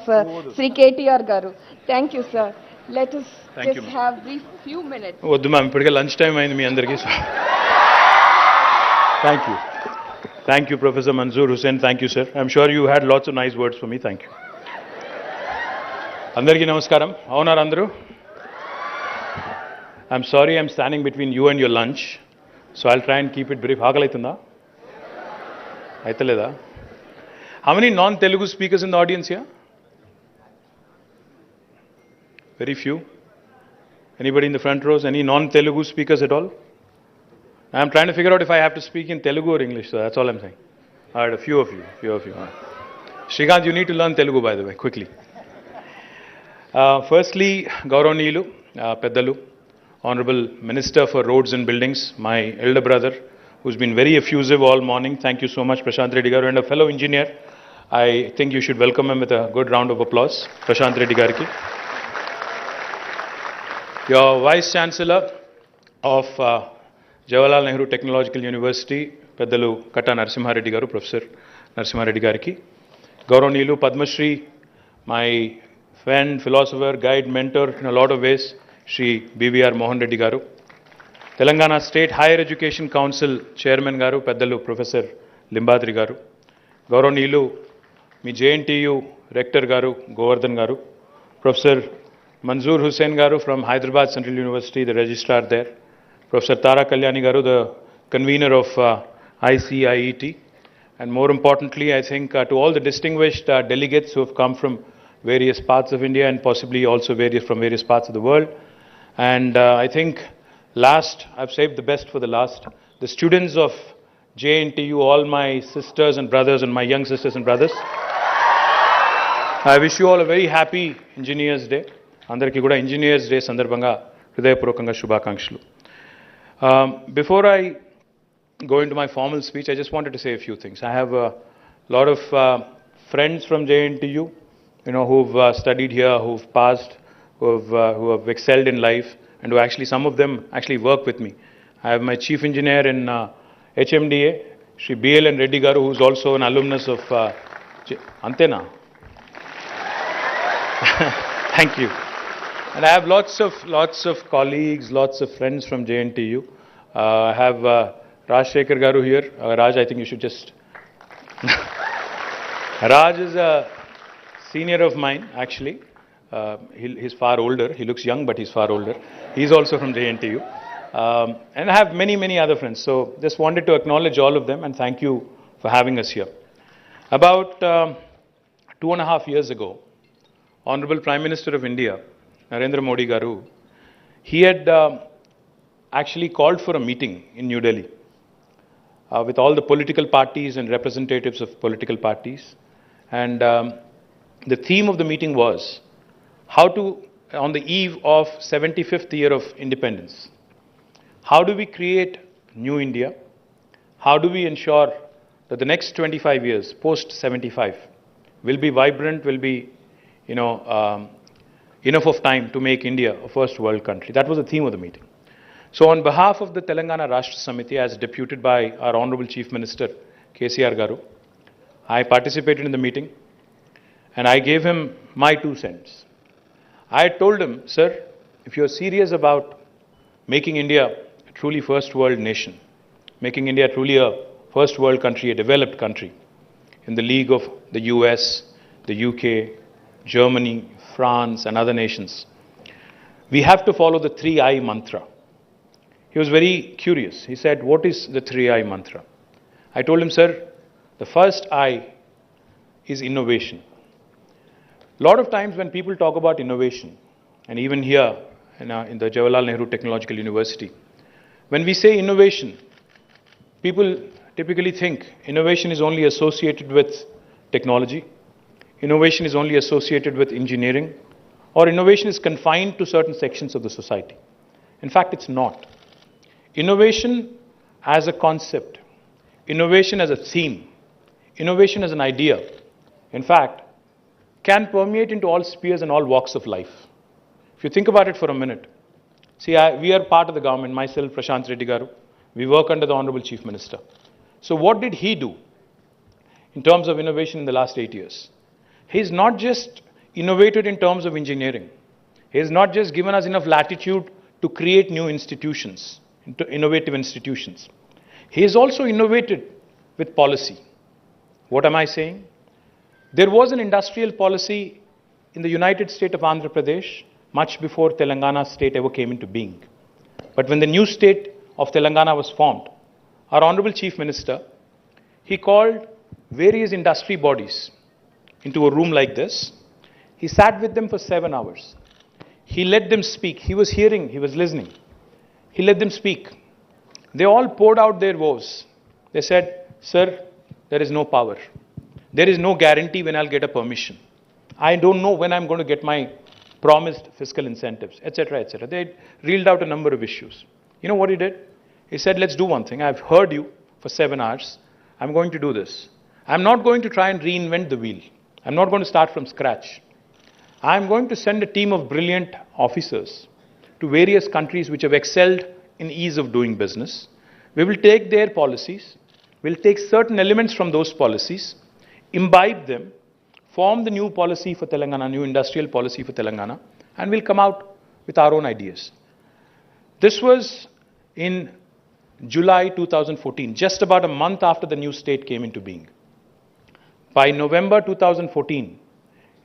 Sri KTR Garu. Thank you, sir. Let us have brief few minutes. వద్దు ma'am, ఇప్పటికే lunch time అయింది మీ అందరికీ. Thank you professor Manzoor Hussain. Thank you sir. I'm sure you had lots of nice words for me. Thank you. అందరికీ నమస్కారం. అవునారు అందరూ? I'm sorry I'm standing between you and your lunch, so I'll try and keep it brief. ఆకలి అవుతుందా? Aitaleda. How many non-Telugu speakers in the audience here? Very few. Anybody in the front rows? Any non-Telugu speakers at all? I'm trying to figure out if I have to speak in Telugu or English, so that's all I'm saying. All right, a few of you. Shrikant, you need to learn Telugu, by the way, quickly. Firstly, Gauranilu, Peddalu, Honorable Minister for Roads and Buildings, my elder brother, who's been very effusive all morning. Thank you so much, Prashant Reddy Garu, and a fellow engineer. I think you should welcome him with a good round of applause, Prashant Reddy Gariki. Your Vice Chancellor of Jawaharlal Nehru Technological University, Peddalu Katta Narasimha Reddy Garu, Professor Narasimha Reddy Gariki. Gauranilu, Padma Shri, my friend, philosopher, guide, mentor in a lot of ways, Shri BVR Mohan Reddy Garu. Telangana State Higher Education Council Chairman Garu, Peddalu Professor Limbadri Garu. Gauranilu, mi JNTU Rector Garu, Govardhan Garu. Professor Manzoor Hussain Garu from Hyderabad Central University, the registrar there. Professor Tara Kalyani Garu, the convener of ICIET. And more importantly, I think to all the distinguished delegates who have come from various parts of India and possibly also from various parts of the world. And I think last, I've saved the best for the last, the students of JNTU, all my sisters and brothers and my young sisters and brothers. I wish you all a very happy Engineers Day. Andarki kuda Engineers Day sandarbhanga hridayapurvakanga shubhakankshalu. Before I go into my formal speech, I just wanted to say a few things. I have a lot of friends from JNTU, who've studied here, who've passed, who have excelled in life, and who actually, some of them actually work with me. I have my chief engineer in HMDA, Shri BLN Reddy Garu, who's also an alumnus of Antena. Thank you. And I have lots of colleagues, lots of friends from JNTU. I have Raj Shekhar Garu here. Raj, I think you should just... Raj is a senior of mine, actually. He's far older. He looks young, but he's far older. He's also from JNTU. And I have many, many other friends. So just wanted to acknowledge all of them and thank you for having us here. About 2.5 years ago, Honorable Prime Minister of India, Narendra Modi Garu, he had actually called for a meeting in New Delhi with all the political parties and representatives of political parties. And the theme of the meeting was how to, on the eve of 75th year of independence, how do we create new India? How do we ensure that the next 25 years, post 75, will be vibrant, will be, enough of time to make India a first world country? That was the theme of the meeting. So on behalf of the Telangana Rashtra Samiti, as deputed by our Honorable Chief Minister, KCR Garu, I participated in the meeting and I gave him my 2 cents. I told him, sir, if you're serious about making India a truly first world nation, making India truly a first world country, a developed country, in the league of the US, the UK, Germany, France and other nations, we have to follow the 3I mantra. He was very curious. He said, what is the 3I mantra? I told him, sir, the first I is innovation. A lot of times when people talk about innovation, and even here in the Jawaharlal Nehru Technological University, when we say innovation, people typically think innovation is only associated with technology, innovation is only associated with engineering, or innovation is confined to certain sections of the society. In fact, it's not. Innovation as a concept, innovation as a theme, innovation as an idea, in fact, can permeate into all spheres and all walks of life. If you think about it for a minute, see, we are part of the government, myself, Prashant Reddy Garu, we work under the Honorable Chief Minister. So what did he do in terms of innovation in the last 8 years? He's not just innovated in terms of engineering. He has not just given us enough latitude to create new institutions, innovative institutions. He has also innovated with policy. What am I saying? There was an industrial policy in the United State of Andhra Pradesh much before Telangana state ever came into being. But when the new state of Telangana was formed, our Honorable Chief Minister, he called various industry bodies into a room like this. He sat with them for 7 hours. He let them speak. He was hearing, he was listening. He let them speak. They all poured out their woes. They said, "Sir, there is no power. There is no guarantee when I'll get a permission. I don't know when I'm going to get my promised fiscal incentives," etc., etc. They reeled out a number of issues. You know what he did? He said, "Let's do one thing. I've heard you for 7 hours. I'm going to do this. I'm not going to try and reinvent the wheel. I'm not going to start from scratch. I'm going to send a team of brilliant officers to various countries which have excelled in ease of doing business. We will take their policies, we'll take certain elements from those policies, imbibe them, form the new policy for Telangana, new industrial policy for Telangana, and we'll come out with our own ideas." This was in July 2014, just about a month after the new state came into being. By November 2014,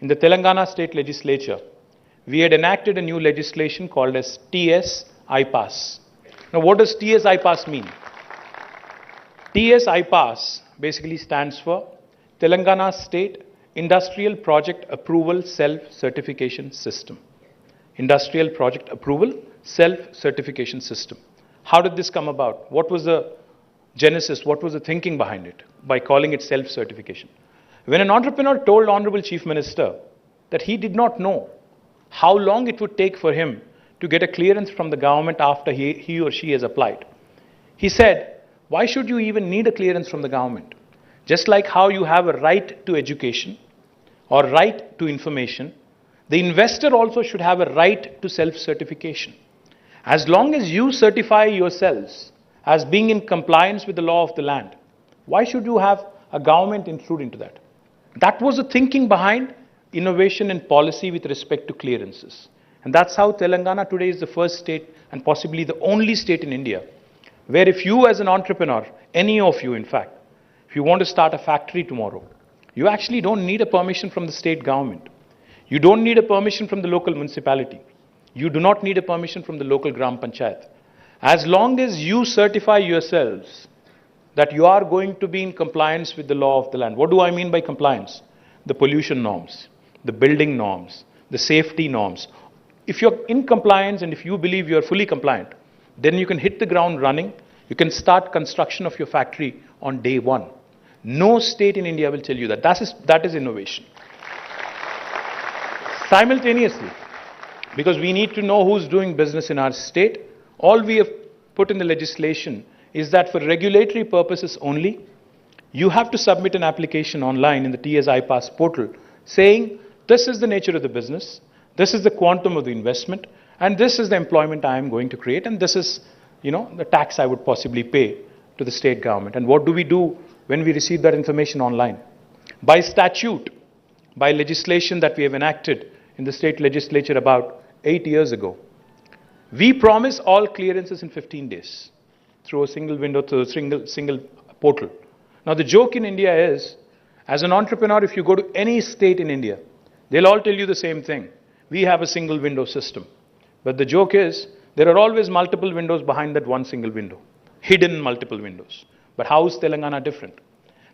in the Telangana state legislature, we had enacted a new legislation called as TS-IPAS. Now, what does TS-IPAS mean? TS-IPAS basically stands for Telangana State Industrial Project Approval Self-Certification System. Industrial Project Approval Self-Certification System. How did this come about? What was the genesis? What was the thinking behind it by calling it self-certification? When an entrepreneur told Honorable Chief Minister that he did not know how long it would take for him to get a clearance from the government after he or she has applied, he said, "Why should you even need a clearance from the government? Just like how you have a right to education or right to information, the investor also should have a right to self-certification. As long as you certify yourselves as being in compliance with the law of the land, why should you have a government intrude into that?" That was the thinking behind innovation and policy with respect to clearances. And that's how Telangana today is the first state and possibly the only state in India where if you as an entrepreneur, any of you in fact, if you want to start a factory tomorrow, you actually don't need a permission from the state government. You don't need a permission from the local municipality. You do not need a permission from the local Gram Panchayat. As long as you certify yourselves that you are going to be in compliance with the law of the land. What do I mean by compliance? The pollution norms, the building norms, the safety norms. If you're in compliance and if you believe you're fully compliant, then you can hit the ground running. You can start construction of your factory on day one. No state in India will tell you that. That is innovation. Simultaneously, because we need to know who's doing business in our state, all we have put in the legislation is that for regulatory purposes only, you have to submit an application online in the TS-IPAS portal saying, this is the nature of the business, this is the quantum of the investment, and this is the employment I am going to create, and this is, the tax I would possibly pay to the state government. And what do we do when we receive that information online? By statute, by legislation that we have enacted in the state legislature about 8 years ago, we promise all clearances in 15 days through a single window, through a single portal. Now the joke in India is, as an entrepreneur, if you go to any state in India, they'll all tell you the same thing. We have a single window system. But the joke is, there are always multiple windows behind that one single window. Hidden multiple windows. But how is Telangana different?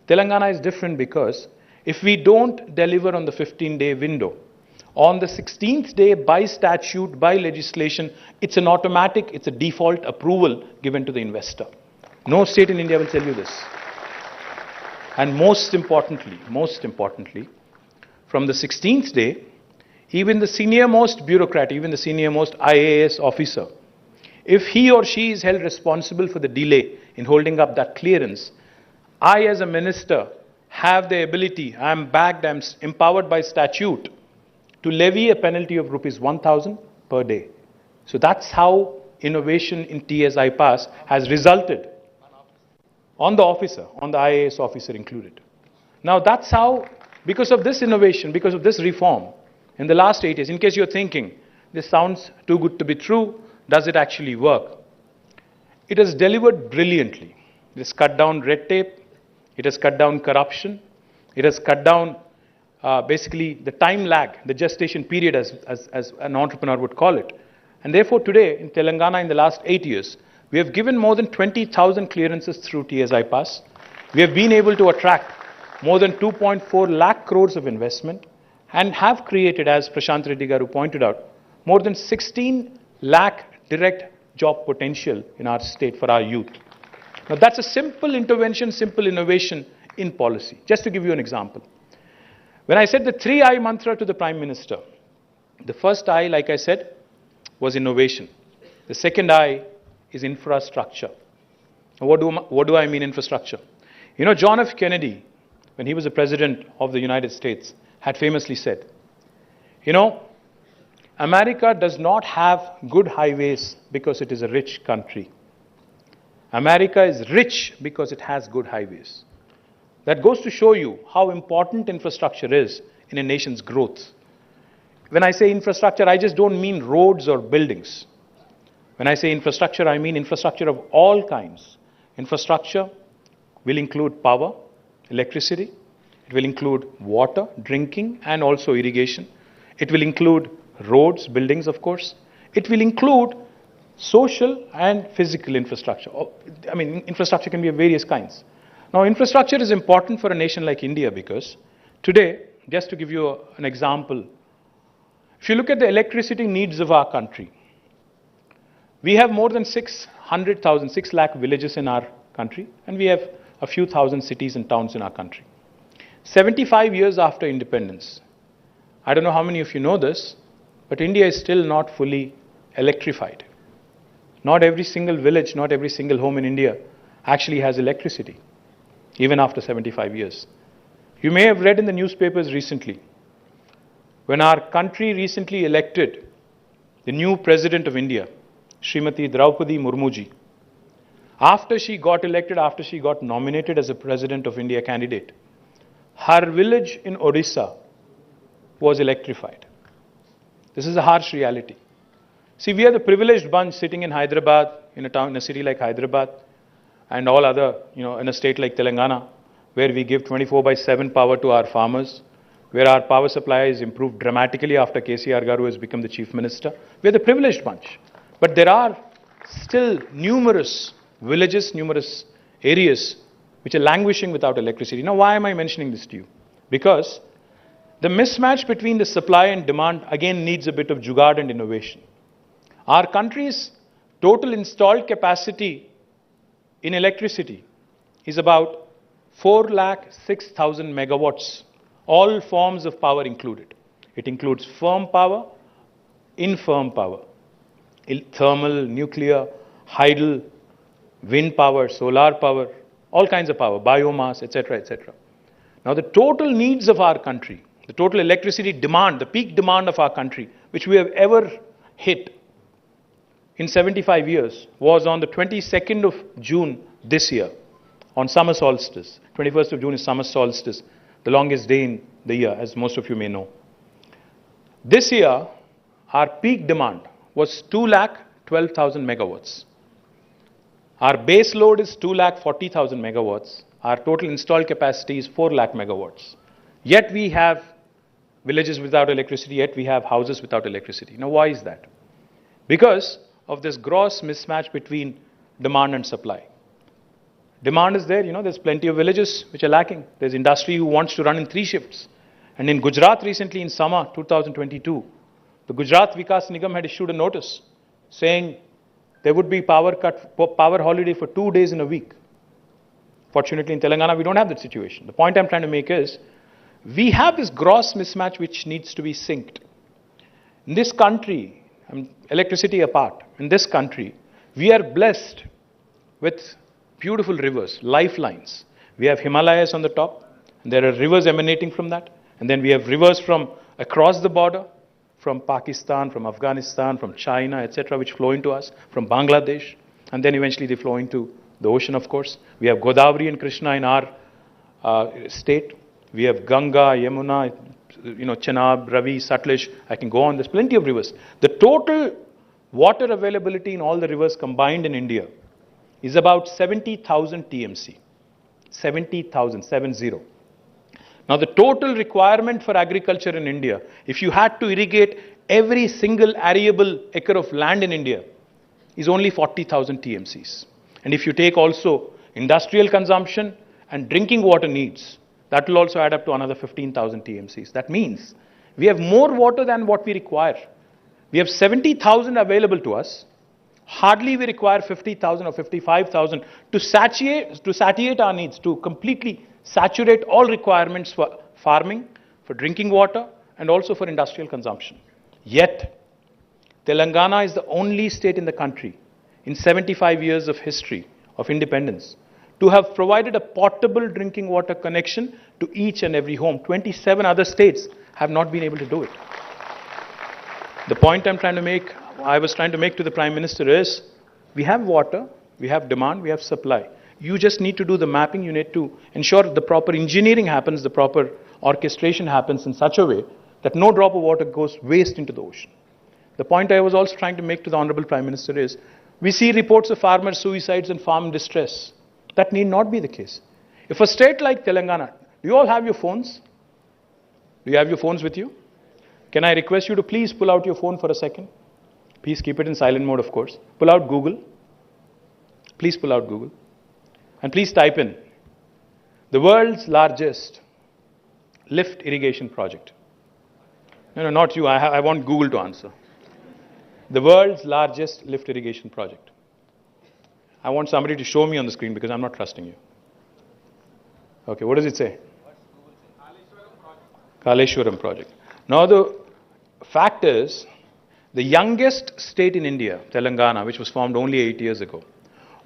Telangana is different because if we don't deliver on the 15-day window, on the 16th day, by statute, by legislation, it's an automatic, it's a default approval given to the investor. No state in India will tell you this. And most importantly, from the 16th day, even the senior-most bureaucrat, even the senior-most IAS officer, if he or she is held responsible for the delay in holding up that clearance, I as a minister have the ability, I am backed, I am empowered by statute to levy a penalty of rupees 1,000 per day. So that's how innovation in TS-IPAS has resulted on the officer, on the IAS officer included. Now that's how, because of this innovation, because of this reform, in the last 8 years, in case you're thinking, this sounds too good to be true, does it actually work? It has delivered brilliantly. It has cut down red tape, it has cut down corruption, it has cut down basically the time lag, the gestation period as an entrepreneur would call it. And therefore today in Telangana in the last 8 years, we have given more than 20,000 clearances through TS-IPAS. We have been able to attract more than 2.4 lakh crores of investment, and have created, as Prashant Reddy Garu pointed out, more than 16 lakh direct job potential in our state for our youth. Now that's a simple intervention, simple innovation in policy. Just to give you an example. When I said the 3I mantra to the Prime Minister, the first I, like I said, was innovation. The second I is infrastructure. Now, what do I mean infrastructure? You know, John F. Kennedy, when he was the President of the United States, had famously said, you know, America does not have good highways because it is a rich country. America is rich because it has good highways. That goes to show you how important infrastructure is in a nation's growth. When I say infrastructure, I just don't mean roads or buildings. When I say infrastructure, I mean infrastructure of all kinds. Infrastructure will include power, electricity. It will include water, drinking, and also irrigation. It will include roads, buildings, of course. It will include social and physical infrastructure. I mean, infrastructure can be of various kinds. Now, infrastructure is important for a nation like India because today, just to give you an example, if you look at the electricity needs of our country, we have more than 600,000, 6 lakh villages in our country, and we have a few thousand cities and towns in our country. 75 years after independence, I don't know how many of you know this, but India is still not fully electrified. Not every single village, not every single home in India actually has electricity, even after 75 years. You may have read in the newspapers recently, when our country recently elected the new President of India, Srimati Draupadi Murmuji, after she got elected, after she got nominated as a President of India candidate, her village in Odisha was electrified. This is a harsh reality. See, we are the privileged bunch sitting in Hyderabad, in a city like Hyderabad, and all other, in a state like Telangana, where we give 24/7 power to our farmers, where our power supply is improved dramatically after KCR Garu has become the Chief Minister. We are the privileged bunch. But there are still numerous villages, numerous areas which are languishing without electricity. Now, why am I mentioning this to you? Because the mismatch between the supply and demand again needs a bit of jugaad and innovation. Our country's total installed capacity in electricity is about 4,06,000 megawatts, all forms of power included. It includes firm power, infirm power, thermal, nuclear, hydel, wind power, solar power, all kinds of power, biomass, etc., etc. Now, the total needs of our country, the total electricity demand, the peak demand of our country, which we have ever hit in 75 years, was on the 22nd of June this year, on summer solstice. 21st of June is summer solstice, the longest day in the year, as most of you may know. This year, our peak demand was 2,12,000 megawatts. Our base load is 2,40,000 megawatts. Our total installed capacity is 4 lakh megawatts. Yet we have villages without electricity, yet we have houses without electricity. Now, why is that? Because of this gross mismatch between demand and supply. Demand is there, there's plenty of villages which are lacking. There's industry who wants to run in 3 shifts. And in Gujarat recently, in summer 2022, the Gujarat Vikas Nigam had issued a notice saying there would be power holiday for 2 days in a week. Fortunately, in Telangana, we don't have that situation. The point I'm trying to make is, we have this gross mismatch which needs to be synced. In this country, electricity apart, in this country, we are blessed with beautiful rivers, lifelines. We have Himalayas on the top, and there are rivers emanating from that. And then we have rivers from across the border, from Pakistan, from Afghanistan, from China, etc., which flow into us, from Bangladesh, and then eventually they flow into the ocean, of course. We have Godavari and Krishna in our state. We have Ganga, Yamuna, Chenab, Ravi, Satluj. I can go on. There's plenty of rivers. The total water availability in all the rivers combined in India is about 70,000 TMC. 70,000, 70. Now, the total requirement for agriculture in India, if you had to irrigate every single arable acre of land in India, is only 40,000 TMCs. And if you take also industrial consumption and drinking water needs, That will also add up to another 15,000 TMCs. That means we have more water than what we require. We have 70,000 available to us. Hardly we require 50,000 or 55,000 to satiate our needs, to completely saturate all requirements for farming, for drinking water, and also for industrial consumption. Yet, Telangana is the only state in the country in 75 years of history of independence to have provided a potable drinking water connection to each and every home. 27 other states have not been able to do it. The point I was trying to make to the Prime Minister is, we have water, we have demand, we have supply. You just need to do the mapping, you need to ensure the proper engineering happens, the proper orchestration happens in such a way that no drop of water goes waste into the ocean. The point I was also trying to make to the Honorable Prime Minister is, we see reports of farmer suicides and farm distress. That need not be the case. If a state like Telangana, do you all have your phones? Do you have your phones with you? Can I request you to please pull out your phone for a second? Please keep it in silent mode, of course. Pull out Google. Please pull out Google. And please type in the world's largest lift irrigation project. No, not you. I want Google to answer. The world's largest lift irrigation project. I want somebody to show me on the screen because I'm not trusting you. Okay, what does it say? Kaleshwaram project. Now the fact is, the youngest state in India, Telangana, which was formed only 8 years ago,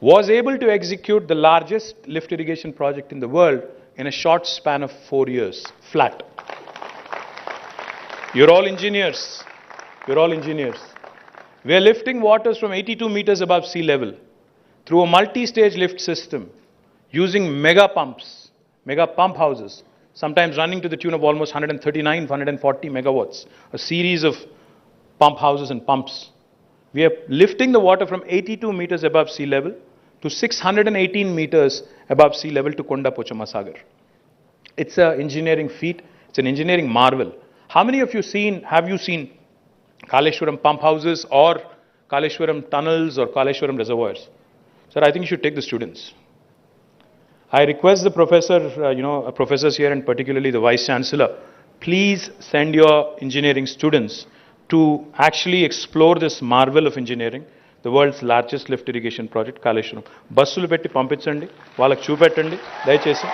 was able to execute the largest lift irrigation project in the world in a short span of 4 years, flat. You're all engineers. You're all engineers. We are lifting waters from 82 meters above sea level through a multi-stage lift system using mega pump houses, sometimes running to the tune of almost 139, 140 megawatts, a series of pump houses and pumps. We are lifting the water from 82 meters above sea level to 618 meters above sea level to Konda Pochama Sagar. It's an engineering feat, it's an engineering marvel. How many of you have you seen Kaleshwaram pump houses or Kaleshwaram tunnels or Kaleshwaram reservoirs? Sir, I think you should take the students. I request the professors here and particularly the Vice Chancellor, please send your engineering students to actually explore this marvel of engineering, the world's largest lift irrigation project, Kaleshwaram. Basulu petti pampinchandi, vallaku chupettandi, dayachesi.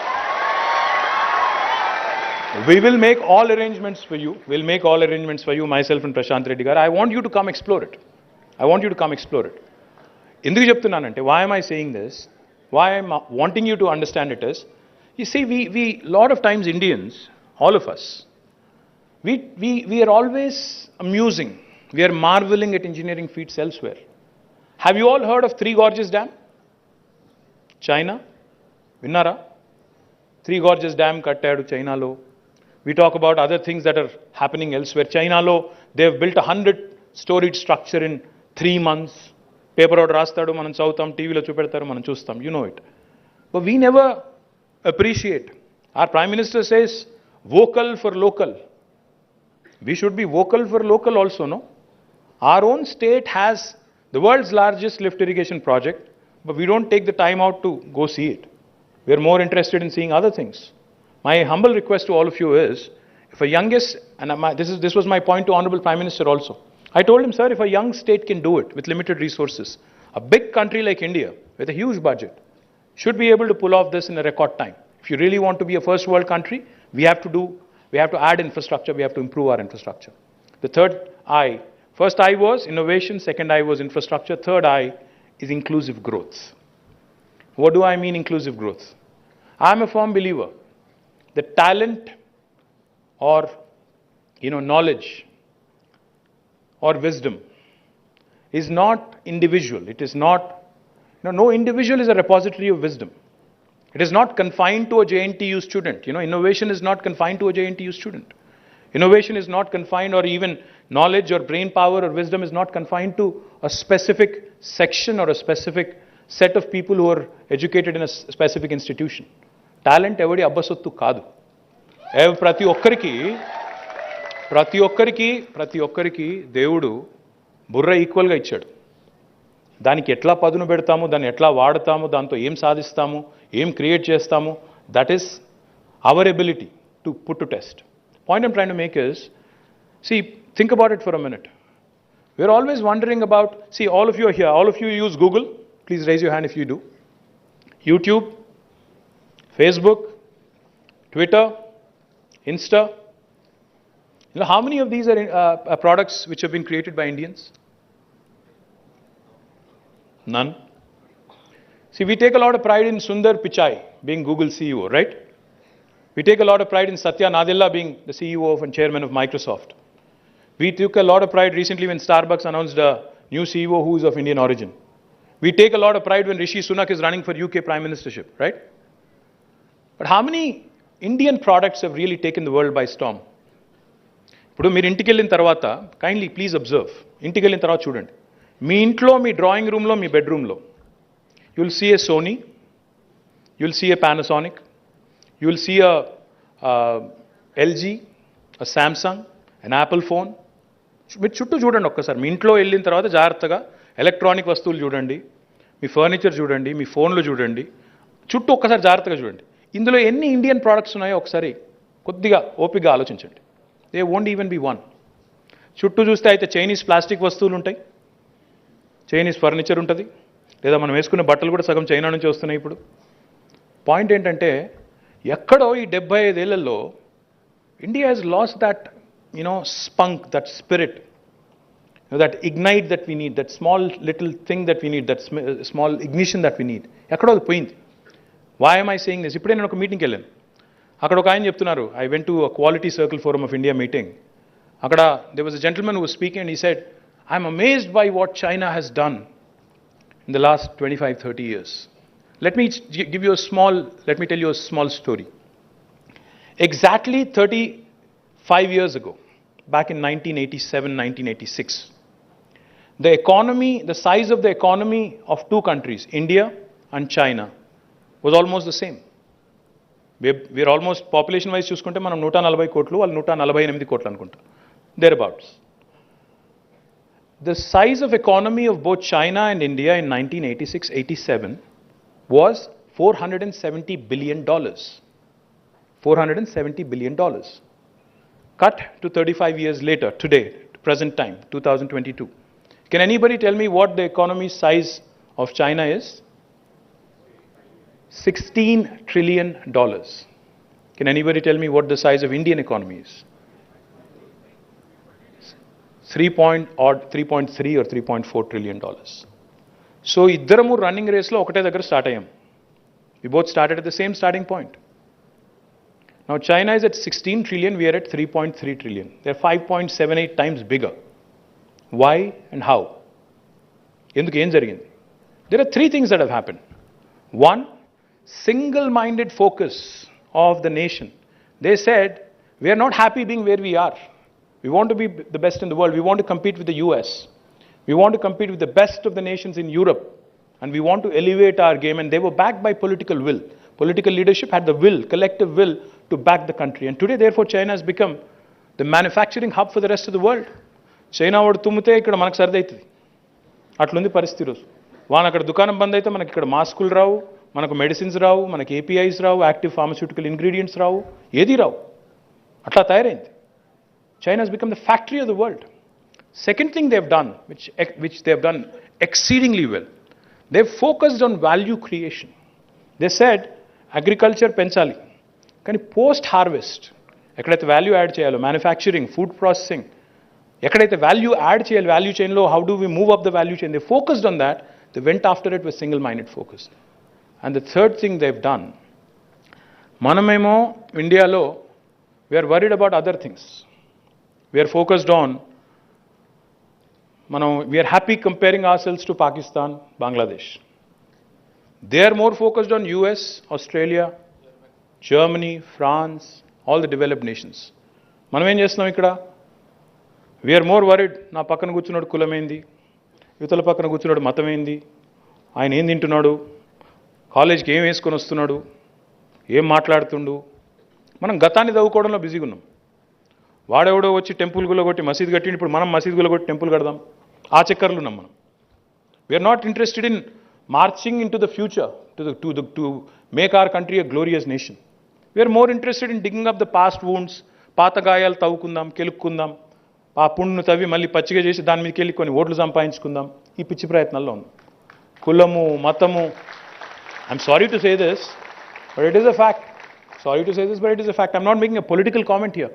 We will make all arrangements for you. We'll make all arrangements for you, myself and Prashant Reddy Garu. I want you to come explore it. I want you to come explore it. Enduku cheptunnanante, why am I saying this? Why I'm wanting you to understand it is, you see, we lot of times Indians, all of us, we are always amusing. We are marveling at engineering feats elsewhere. Have you all heard of Three Gorges Dam? China? Vinnara? Three Gorges Dam kattadu China lo. We talk about other things that are happening elsewhere. China lo, they have built a 100-storied structure in 3 months. Paper out rastadu, manam chautam, TV lo chupettaru, manam chustam. You know it. But we never appreciate. Our Prime Minister says, vocal for local. We should be vocal for local also, no? Our own state has the world's largest lift irrigation project, but we don't take the time out to go see it. We are more interested in seeing other things. My humble request to all of you is, if a youngest, and this was my point to Honorable Prime Minister also, I told him, sir, if a young state can do it with limited resources, a big country like India with a huge budget should be able to pull off this in a record time. If you really want to be a first world country, we have to add infrastructure, we have to improve our infrastructure. The third I, first I was innovation, second I was infrastructure, third I is inclusive growth. What do I mean inclusive growth? I am a firm believer that talent or knowledge or wisdom is not individual. It is not, no individual is a repository of wisdom. It is not confined to a JNTU student. Innovation is not confined to a JNTU student. Innovation is not confined, or even knowledge or brain power or wisdom is not confined to a specific section or a specific set of people who are educated in a specific institution. Talent evadi abbasottu kaadu. ప్రతి ఒక్కరికి దేవుడు బుర్ర ఈక్వల్గా ఇచ్చాడు. దానికి ఎట్లా పదును పెడతాము, దాన్ని ఎట్లా వాడతాము, దాంతో ఏం సాధిస్తాము, ఏం క్రియేట్ చేస్తాము, that is our ability to put to test. Point I'm trying to make is, see, think about it for a minute. We're always wondering about, see, all of you are here, all of you use Google. Please raise your hand if you do. YouTube, Facebook, Twitter, Insta. You know, how many of these are products which have been created by Indians? None. See, we take a lot of pride in Sundar Pichai being Google CEO, right? We take a lot of pride in Satya Nadella being the CEO of and chairman of Microsoft. We took a lot of pride recently when Starbucks announced a new CEO who is of Indian origin. We take a lot of pride when Rishi Sunak is running for UK Prime Ministership, right? But how many Indian products have really taken the world by storm? ఇప్పుడు మీరు ఇంటికి వెళ్ళిన తర్వాత kindly please observe, ఇంటికి వెళ్ళిన తర్వాత చూడండి, మీ ఇంట్లో మీ డ్రాయింగ్ రూమ్లో మీ బెడ్రూమ్లో you will see a Sony, you will see a Panasonic, you will see a LG, a Samsung, an Apple phone. మీరు చుట్టూ చూడండి ఒక్కసారి, మీ ఇంట్లో వెళ్ళిన తర్వాత జాగ్రత్తగా ఎలక్ట్రానిక్ వస్తువులు చూడండి, మీ ఫర్నిచర్ చూడండి, మీ ఫోన్లు చూడండి, చుట్టూ ఒక్కసారి జాగ్రత్తగా చూడండి. ఇందులో ఎన్ని ఇండియన్ ప్రోడక్ట్స్ ఉన్నాయో ఒకసారి కొద్దిగా ఓపికగా ఆలోచించండి. They won't even be one. చుట్టూ చూస్తే అయితే చైనీస్ ప్లాస్టిక్ వస్తువులు ఉంటాయి, చైనీస్ ఫర్నిచర్ ఉంటుంది, లేదా మనం వేసుకునే బట్టలు కూడా సగం చైనా నుంచి వస్తున్నాయి ఇప్పుడు. పాయింట్ ఏంటంటే ఎక్కడో ఈ 75 ఏళ్లలో India has lost that spunk, that spirit, that ignite that we need, that small little thing that we need, that small ignition that we need. ఎక్కడో అది పోయింది. Why am I saying this? ఇప్పుడే నేను ఒక మీటింగ్కి వెళ్ళాను. అక్కడ ఒక ఆయన చెప్తున్నారు, I went to a Quality Circle Forum of India meeting. అక్కడ there was a gentleman who was speaking and he said, I'm amazed by what China has done in the last 25-30 years. Let me tell you a small story. Exactly 35 years ago, back in 1987-1986, the size of the economy of two countries, India and China, was almost the same. We're almost, population wise చూసుకుంటే మనం 140 కోట్లు, వాళ్ళు 148 కోట్లు అనుకుంటా, thereabouts. The size of economy of both China and India in 1986-87 was $470 billion. $470 billion. Cut to 35 years later, today, present time, 2022. Can anybody tell me what the economy size of China is? $16 trillion. Can anybody tell me what the size of Indian economy is? 3.3 or 3.4 trillion dollars. So iddaramu running race lo okate daggara start ayyam. We both started at the same starting point. Now China is at 16 trillion, we are at 3.3 trillion. They are 5.78 times bigger. Why and how? Enduku em jarigindi? There are three things that have happened. One, single-minded focus of the nation. They said, we are not happy being where we are. We want to be the best in the world. We want to compete with the US. We want to compete with the best of the nations in Europe. And we want to elevate our game. And they were backed by political will. Political leadership had the will, collective will, to back the country. And today, therefore, China has become the manufacturing hub for the rest of the world. China వాడు తుమ్మితే ఇక్కడ మనకు సర్ది అవుతుంది. అట్లుంది పరిస్థితి రోజు. వాన అక్కడ దుకాణం బంద్ అయితే మనకి ఇక్కడ మాస్కులు రావు, మనకు మెడిసిన్స్ రావు, మనకి APIs రావు, యాక్టివ్ ఫార్మస్యూటికల్ ఇంగ్రీడియంట్స్ రావు, ఏది రావు. అట్లా తయారైంది. China has become the factory of the world. Second thing they've done, which they've done exceedingly well, they've focused on value creation. They said, agriculture penchali. Kani post-harvest, ekkadaithe value add cheyalo, manufacturing, food processing, ekkadaithe value add cheyalo, value chain lo, how do we move up the value chain? They focused on that. They went after it with single-minded focus. And the third thing they've done, manamemo, India lo, we are worried about other things. We are focused on, we are happy comparing ourselves to Pakistan, Bangladesh. They are more focused on US, Australia, Germany, France, all the developed nations. మనం ఏం చేస్తున్నాం ఇక్కడ? We are more worried, నా పక్కన కూర్చున్నాడు కులమేంది, యువతల పక్కన కూర్చున్నాడు మతమేంది, ఆయన ఏం తింటున్నాడు, కాలేజ్కి ఏం వేసుకొని వస్తున్నాడు, ఏం మాట్లాడుతుండు. మనం గతాన్ని చదువుకోవడంలో బిజీగా ఉన్నాం. వాడెవడో వచ్చి టెంపుల్ గులగొట్టి మసీద్ కట్టిండి, ఇప్పుడు మనం మసీద్ గులగొట్టి టెంపుల్ కడదాం, ఆ చక్కర్లు ఉన్నాం మనం. We're not interested in marching in to the future to make our country a glorious nation. We are more interested in digging up the past wounds, పాత గాయాలు తవ్వుకుందాం, కెలుక్కుందాం, ఆ పుండును తవ్వి మళ్ళీ పచ్చిగా చేసి దాని మీదకి వెళ్ళి కొన్ని ఓట్లు సంపాదించుకుందాం. ఈ పిచ్చి ప్రయత్నాల్లో ఉంది. కులము, మతము, I'm sorry to say this, but it is a fact. Sorry to say this, but it is a fact. I'm not making a political comment here.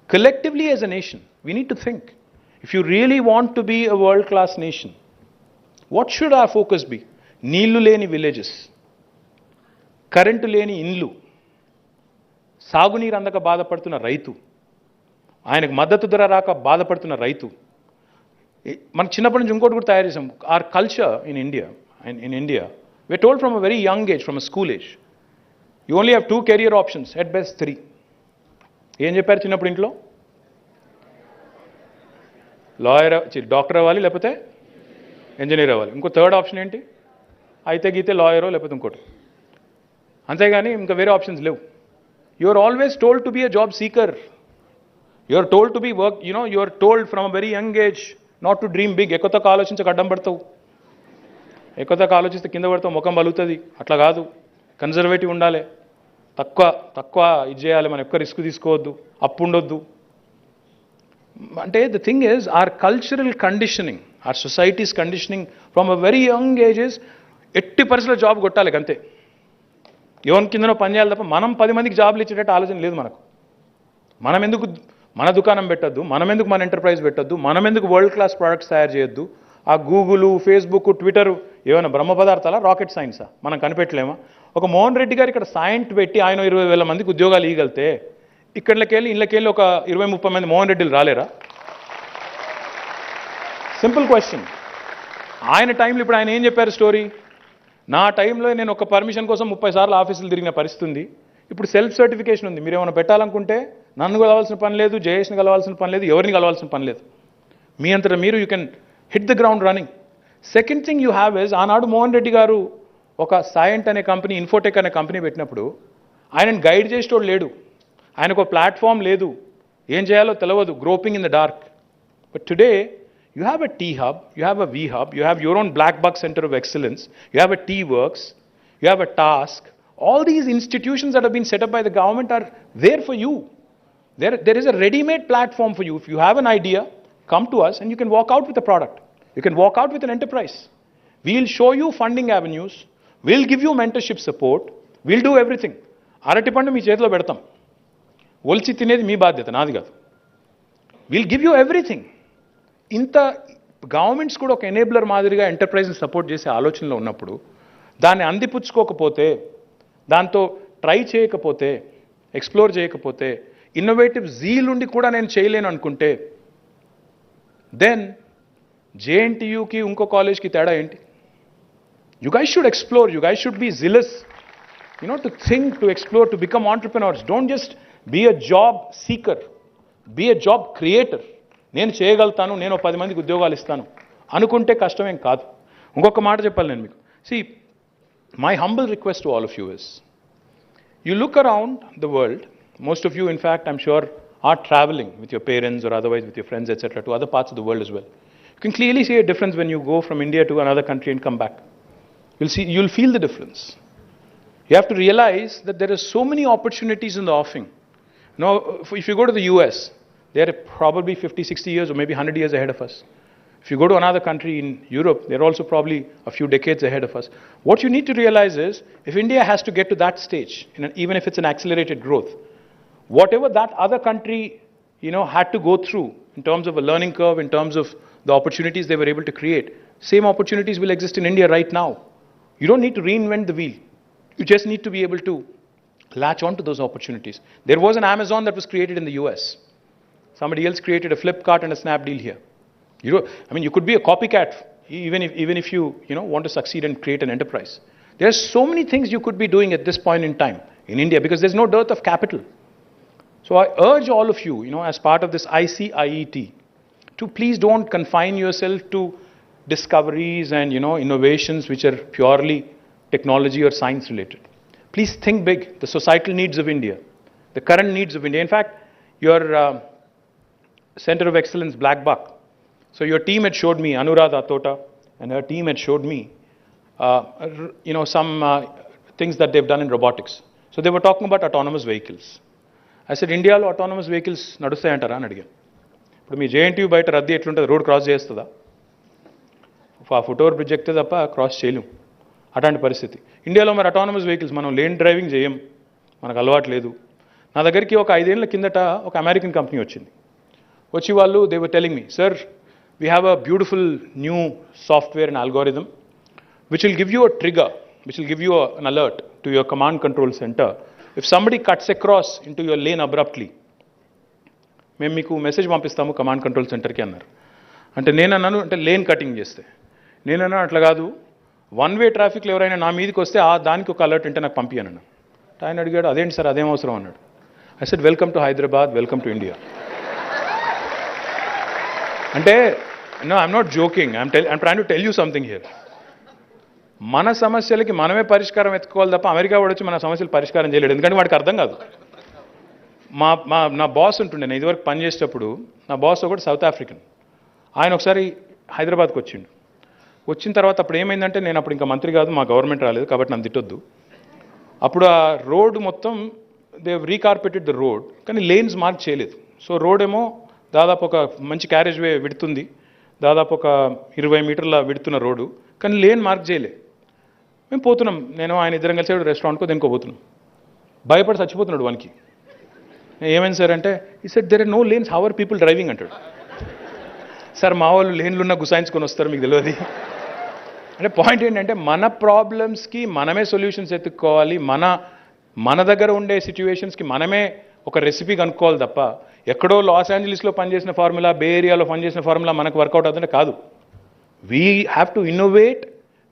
Collectively as a nation, we need to think. If you really want to be a world-class nation, what should our focus be? నీళ్లు లేని villages, current లేని ఇండ్లు, సాగునీరు అందక బాధపడుతున్న రైతు, ఆయనకు మద్దతు ధర రాక బాధపడుతున్న రైతు. మన చిన్నప్పటి నుంచి ఇంకోటి కూడా తయారు చేసాం. Our culture in India we're told from a very young age, from a school age, you only have 2 career options, at best 3. ఏం చెప్పారు చిన్నప్పుడు ఇంట్లో? లాయర్, డాక్టర్ అవ్వాలి, లేకపోతే ఇంజనీర్ అవ్వాలి. ఇంకో థర్డ్ ఆప్షన్ ఏంటి? అయితే గీతే లాయరో లేకపోతే ఇంకోటి. అంతేగాని ఇంకా వేరే ఆప్షన్స్ లేవు. You are always told to be a job seeker. You are told to be work, you are told from a very young age not to dream big. ఎక్కువతో ఆలోచించక అడ్డం పడతావు, ఎక్కువతో ఆలోచిస్తే కింద పడతావు, ముఖం బలుగుతుంది. అట్లా కాదు, కన్జర్వేటివ్ ఉండాలి, తక్కువ ఇది చేయాలి, మనం ఎక్కువ రిస్క్ తీసుకోవద్దు, అప్పు ఉండొద్దు. అంటే the thing is our cultural conditioning, our societies conditioning from a very young ages. ఎట్టి పరిస్థితుల్లో జాబ్ కొట్టాలి అంతే, ఎవరి కిందనో పని చేయాలి తప్ప మనం 10 మందికి జాబ్లు ఇచ్చేటట్టు ఆలోచన లేదు మనకు. మనం ఎందుకు మన దుకాణం పెట్టద్దు, మనం ఎందుకు మన ఎంటర్ప్రైజ్ పెట్టద్దు, మనం ఎందుకు వరల్డ్ క్లాస్ ప్రోడక్ట్స్ తయారు చేయొద్దు. ఆ గూగుల్, ఫేస్బుక్, ట్విట్టర్ ఏమైనా బ్రహ్మ పదార్థాలా, రాకెట్ సైన్సా? మనం కనిపెట్టలేమా? ఒక మోహన్ రెడ్డి గారు ఇక్కడ సైంట్ పెట్టి ఆయన 20,000 మందికి ఉద్యోగాలు ఇవ్వగలితే ఇక్కడికెళ్ళి ఇళ్ళకెళ్ళి ఒక 20-30 మంది మోహన్ రెడ్డిలు రాలేరా? Simple question. ఆయన టైంలో ఇప్పుడు ఆయన ఏం చెప్పారు స్టోరీ? నా టైంలో నేను ఒక పర్మిషన్ కోసం 30 సార్లు ఆఫీసులు తిరిగిన పరిస్థితి ఉంది. ఇప్పుడు సెల్ఫ్ సర్టిఫికేషన్ ఉంది. మీరు ఏమైనా పెట్టాలనుకుంటే నన్ను కలవాల్సిన పని లేదు, జయేష్ని కలవాల్సిన పని లేదు, ఎవరిని కలవాల్సిన పని లేదు. మీ అంతటా మీరు you can hit the ground running. Second thing you have is, ఆనాడు మోహన్ రెడ్డి గారు ఒక సైంట్ అనే కంపెనీ, ఇన్ఫోటెక్ అనే కంపెనీ పెట్టినప్పుడు ఆయనను గైడ్ చేసేటోడు లేడు, ఆయనకు ప్లాట్ఫామ్ లేదు, ఏం చేయాలో తెలియదు, groping in the dark. But today you have a T hub, you have a V hub, you have your own black box center of excellence, you have a T works, you have a task. All these institutions that have been set up by the government are there for you. There is a ready-made platform for you. If you have an idea, come to us and you can walk out with a product. You can walk out with an enterprise. We'll show you funding avenues, we'll give you mentorship support, we'll do everything. Arati pandu mee chethilo pedtam, olchi tinedi mee badyata, naadi kaadu. We'll give you everything. ఇంత governments కూడా ఒక enabler మాదిరిగా ఎంటర్ప్రైజ్ని support చేసే ఆలోచనలో ఉన్నప్పుడు దాన్ని అందిపుచ్చుకోకపోతే, దాంతో try చేయకపోతే, ఎక్స్ప్లోర్ చేయకపోతే, ఇన్నోవేటివ్ జీల్ ఉండి కూడా నేను చేయలేను అనుకుంటే, దెన్ JNTUకి ఇంకో కాలేజ్కి తేడా ఏంటి? You guys should explore, you guys should be jealous, to think, to explore, to become entrepreneurs. Don't just be a job seeker, be a job creator. నేను చేయగలుగుతాను, నేను 10 మందికి ఉద్యోగాలు ఇస్తాను అనుకుంటే కష్టమేం కాదు. ఇంకొక మాట చెప్పాలి నేను మీకు. See, my humble request to all of you is, you look around the world, most of you in fact I'm sure are traveling with your parents or otherwise with your friends etc. to other parts of the world as well. You can clearly see a difference when you go from India to another country and come back. You'll feel the difference. You have to realize that there are so many opportunities in the offing. If you go to the US, they are probably 50, 60 years or maybe 100 years ahead of us. If you go to another country in Europe, they're also probably a few decades ahead of us. What you need to realize is, if India has to get to that stage, even if it's an accelerated growth, whatever that other country, had to go through in terms of a learning curve, in terms of the opportunities they were able to create, same opportunities will exist in India right now. You don't need to reinvent the wheel. You just need to be able to latch on to those opportunities. There was an Amazon that was created in the US. Somebody else created a Flipkart and a Snapdeal here. You could be a copycat even if you want to succeed and create an enterprise. There are so many things you could be doing at this point in time in India because there's no dearth of capital. So I urge all of you, as part of this ICIET, to please don't confine yourself to discoveries and innovations which are purely technology or science related. Please think big. The societal needs of India, the current needs of India. In fact, your Center of Excellence, Black Buck. So your team had showed me, Anuradha Tota and her team had showed me, some things that they've done in robotics. So they were talking about autonomous vehicles. I said, ఇండియాలో autonomous vehicles నడుస్తాయంటారా అని అడిగాను. ఇప్పుడు మీ JNTU బయట రద్దీ ఎట్లుంటుంది, road cross చేస్తుందా? ఆ foot over bridge ఎక్కితే తప్ప క్రాస్ చేయలేం. అట్లాంటి పరిస్థితి. ఇండియాలో మరి autonomous vehicles మనం లేన్ డ్రైవింగ్ చేయం, మనకు అలవాటు లేదు. నా దగ్గరికి ఒక 5 ఏళ్ల కిందట ఒక అమెరికన్ కంపెనీ వచ్చింది. వచ్చి వాళ్ళు they were telling me, sir we have a beautiful new software and algorithm which will give you a trigger, which will give you an alert to your command control center if somebody cuts across into your lane abruptly. మేము మీకు message పంపిస్తాము command control సెంటర్కి అన్నారు. అంటే నేనన్నాను, అంటే lane cutting చేస్తే నేనన్నా అట్లా కాదు, వన్ వే ట్రాఫిక్లో ఎవరైనా నా మీదకి వస్తే దానికి ఒక అలర్ట్ అంటే నాకు పంపించాను. ఆయన అడిగాడు, అదేంటి సార్ అదేం అవసరం అన్నాడు. I said welcome to Hyderabad, welcome to India. అంటే no I'm not joking, I'm trying to tell you something here. మన సమస్యలకి మనమే పరిష్కారం ఎత్తుకోవాలి తప్ప అమెరికా వాడు వచ్చి మన సమస్యలు పరిష్కారం చేయలేడు, ఎందుకంటే వాడికి అర్థం కాదు. నా బాస్ ఉంటుండే, నేను ఇదివరకు పనిచేసేటప్పుడు నా బాస్ ఒకటి సౌత్ ఆఫ్రికన్. ఆయన ఒకసారి హైదరాబాద్కి వచ్చిండు. వచ్చిన తర్వాత అప్పుడు ఏమైందంటే, నేను అప్పుడు ఇంకా మంత్రి కాదు, మా గవర్నమెంట్ రాలేదు కాబట్టి నన్ను తిట్టొద్దు. అప్పుడు ఆ రోడ్ మొత్తం దే రీకార్పెటెడ్ ద రోడ్, కానీ లేన్స్ మార్క్ చేయలేదు. సో రోడ్ ఏమో దాదాపు ఒక మంచి క్యారేజ్ వే విడుతుంది, దాదాపు ఒక 20 మీటర్ల విడుతున్న రోడ్డు, కానీ లేన్ మార్క్ చేయలే. మేము పోతున్నాం, నేను ఆయన ఇద్దరం కలిసి రెస్టారెంట్కో దేనికో పోతున్నాం. భయపడి చచ్చిపోతున్నాడు వానికి. ఏమైంది సార్ అంటే, ఈ said there are no lanes, how are people driving అంటాడు. సార్ మా వాళ్ళు లేన్లు ఉన్న గుసాయించుకొని వస్తారు, మీకు తెలియదు. అంటే పాయింట్ ఏంటంటే, మన ప్రాబ్లమ్స్కి మనమే సొల్యూషన్స్ ఎత్తుక్కోవాలి. మన దగ్గర ఉండే సిచ్యువేషన్స్కి మనమే ఒక రెసిపీ కనుక్కోవాలి తప్ప ఎక్కడో లాస్ ఏంజలీస్లో పనిచేసిన ఫార్ములా, బే ఏరియాలో పనిచేసిన ఫార్ములా మనకు వర్కౌట్ అవుతుంటే కాదు. We have to innovate,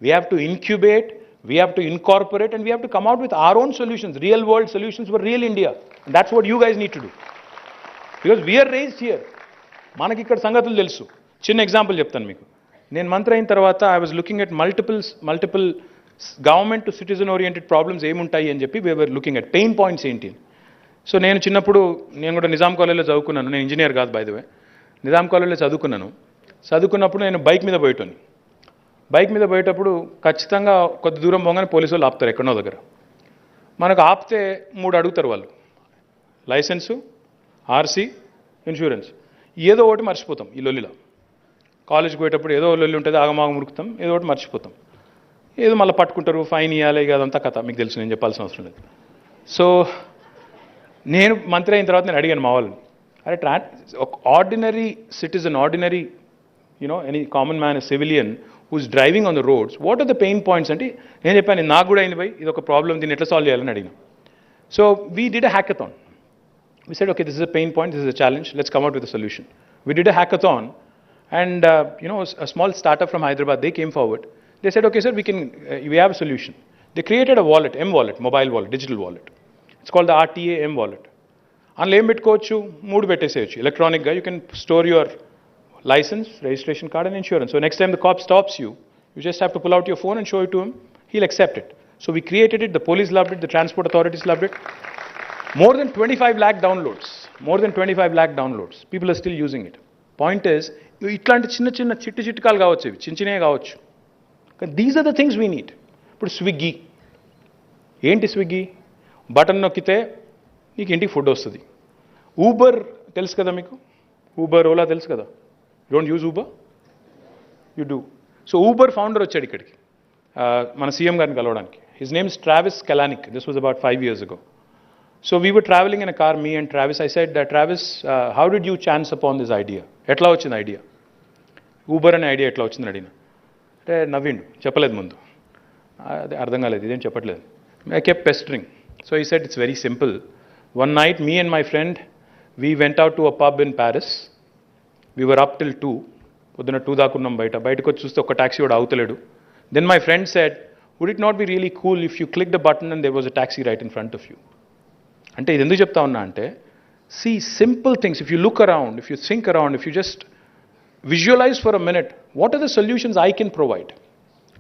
we have to incubate, we have to incorporate, and we have to come out with our own solutions, real world solutions for real India. And that's what you guys need to do, because we are raised here. మనకి ఇక్కడ సంగతులు తెలుసు. చిన్న example చెప్తాను మీకు. నేను మంత్రి అయిన తర్వాత I was looking at multiple government to citizen oriented problems ఏముంటాయి అని చెప్పి we were looking at pain points ఏంటి. సో నేను చిన్నప్పుడు నేను కూడా నిజాం కాలేజ్లో చదువుకున్నాను. నేను ఇంజనీర్ కాదు బై ద వే, నిజాం కాలేజ్లో చదువుకున్నప్పుడు నేను బైక్ మీద పోయేటోని. బైక్ మీద పోయేటప్పుడు ఖచ్చితంగా కొద్ది దూరం పోగానే పోలీసు వాళ్ళు ఆపుతారు ఎక్కడో దగ్గర. మనకు ఆపితే 3 అడుగుతారు వాళ్ళు, లైసెన్సు, ఆర్సీ, ఇన్సూరెన్స్. ఏదో ఒకటి మర్చిపోతాం ఈ లొల్లిలో. కాలేజ్కి పోయేటప్పుడు ఏదో లొల్లి ఉంటుంది, ఆగమాగం మురుకుతాం, ఏదో ఒకటి మర్చిపోతాం, ఏదో మళ్ళీ పట్టుకుంటారు, ఫైన్ ఇవ్వాలి, అదంతా కథ మీకు తెలుసు, నేను చెప్పాల్సిన అవసరం లేదు. సో నేను మంత్రి అయిన తర్వాత నేను అడిగాను మా వాళ్ళని, అరే ordinary citizen, ordinary any common man, civilian who's driving on the roads, what are the pain points అంటే నేను చెప్పాను, నాకు కూడా అయింది భయ్, ఇది ఒక ప్రాబ్లం, దీన్ని ఎట్లా సాల్వ్ చేయాలని అడిగిన. So we did a hackathon. We said, okay, this is a pain point, this is a challenge, let's come out with a solution. We did a hackathon, and a small startup from Hyderabad, they came forward. They said, okay sir, we have a solution. They created a wallet, M-wallet, mobile wallet, digital wallet. It's called the RTA M-wallet. అందులో ఏం పెట్టుకోవచ్చు, 3 పెట్టేసేయచ్చు ఎలక్ట్రానిక్గా. You can store your license, registration card and insurance. So next time the cop stops you, you just have to pull out your phone and show it to him. He'll accept it. So we created it, the police loved it, the transport authorities loved it. More than 25 lakh downloads. More than 25 lakh downloads. People are still using it. Point is, ఇట్లాంటి చిన్న చిట్టికాలు కావచ్చు, ఇవి చిన్ననే కావచ్చు. These are the things we need. ఇప్పుడు Swiggy ఏంటి, Swiggy button నొక్కితే నీకు ఇంటికి ఫుడ్ వస్తుంది. ఊబర్ తెలుసు కదా మీకు, ఊబర్, ఓలా తెలుసు కదా. You don't use Uber? You do. So Uber founder వచ్చాడు ఇక్కడికి మన సీఎం గారిని కలవడానికి. His name is Travis Kalanick. This was about 5 years ago. So we were traveling in a car, me and Travis. I said, Travis, how did you chance upon this idea? ఎట్లా వచ్చింది idea, Uber అనే idea ఎట్లా వచ్చిందని అడిగిన. అంటే నవ్విండు, చెప్పలేదు ముందు, అదే అర్థం కాలేదు, ఇదేం చెప్పట్లేదు. I kept pestering. So he said, it's very simple. One night, me and my friend, we went out to a pub in Paris. We were up till 2. పొద్దున 2 దాకా ఉన్నాం బయటకు వచ్చి చూస్తే ఒక టాక్సీ కూడా అవుతలేడు. Then my friend said, would it not be really cool if you clicked a button and there was a taxi right in front of you? అంటే ఇది ఎందుకు చెప్తా ఉన్నా అంటే, see simple things, if you look around, if you think around, if you just visualize for a minute, what are the solutions I can provide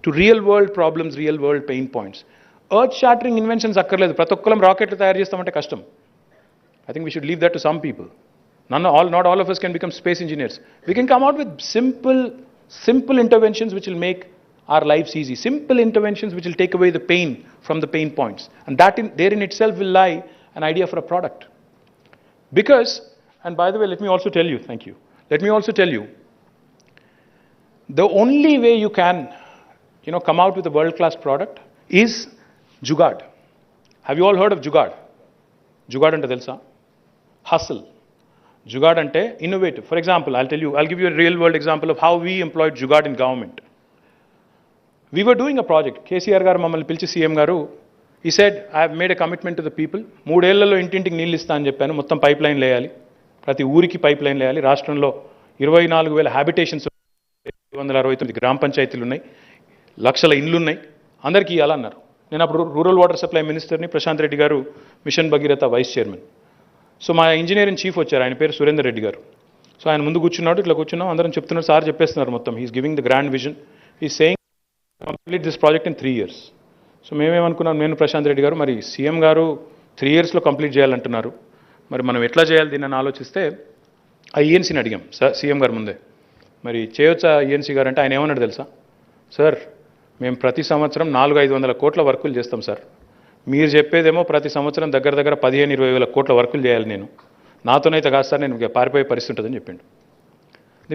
to real world problems, real world pain points. Earth shattering inventions అక్కర్లేదు, ప్రతి ఒక్కరం రాకెట్లు తయారు చేస్తామంటే కష్టం. I think we should leave that to some people. Not all of us can become space engineers. We can come out with simple interventions which will make our lives easy. Simple interventions which will take away the pain from the pain points. And that there in itself will lie an idea for a product. Because, and by the way, let me also tell you, thank you. Let me also tell you, the only way you can, come out with a world-class product is Jugaad. Have you all heard of Jugaad? Jugaad ante telsa? Hustle. Jugaad ante innovative. For example, I'll give you a real-world example of how we employed Jugaad in government. We were doing a project. KCR garu mammalni pilchi CM garu. He said, I have made a commitment to the people. 3 ఏళ్లలో ఇంటింటికి నీళ్ళు ఇస్తా అని చెప్పాను. మొత్తం pipe line వేయాలి. ప్రతి ఊరికి పైప్ లైన్ వేయాలి. రాష్ట్రంలో 24,000 హ్యాబిటేషన్స్ 269 గ్రామ పంచాయతీలు ఉన్నాయి. లక్షల ఇండ్లు ఉన్నాయి. అందరికీ ఇవ్వాలన్నారు. నేను అప్పుడు రూరల్ వాటర్ సప్లై మినిస్టర్ని, ప్రశాంత్ రెడ్డి గారు mission Bhagiratha vice chairman. So మా ఇంజనీరింగ్ చీఫ్ వచ్చారు, ఆయన పేరు సురేందర్ రెడ్డి గారు. సో ఆయన ముందు కూర్చున్నాడు, ఇట్లా కూర్చున్నాం, అందరం చెప్తున్నారు, సార్ చెప్పేస్తున్నారు మొత్తం. He's giving the grand vision. He's saying complete this project in 3 years. So మేమేమనుకున్నాం, నేను ప్రశాంత్ రెడ్డి గారు, మరి సీఎం గారు 3 yearsలో కంప్లీట్ చేయాలంటున్నారు, మరి మనం ఎట్లా చేయాలి దీన్ని ఆలోచిస్తే ఆ ఈఎన్సీని అడిగాం సార్ సీఎం గారు ముందే, మరి చేయొచ్చా ఈఎన్సీ గారు అంటే ఆయన ఏమన్నాడు తెలుసా, సార్ మేము ప్రతి సంవత్సరం 400-500 కోట్ల వర్కులు చేస్తాం సార్, మీరు చెప్పేదేమో ప్రతి సంవత్సరం దగ్గర 15-20 వేల కోట్ల వర్కులు చేయాలి, నేను నాతోనైతే కాదు సార్, నేను పారిపోయే పరిస్థితి ఉంటుందని చెప్పిండు.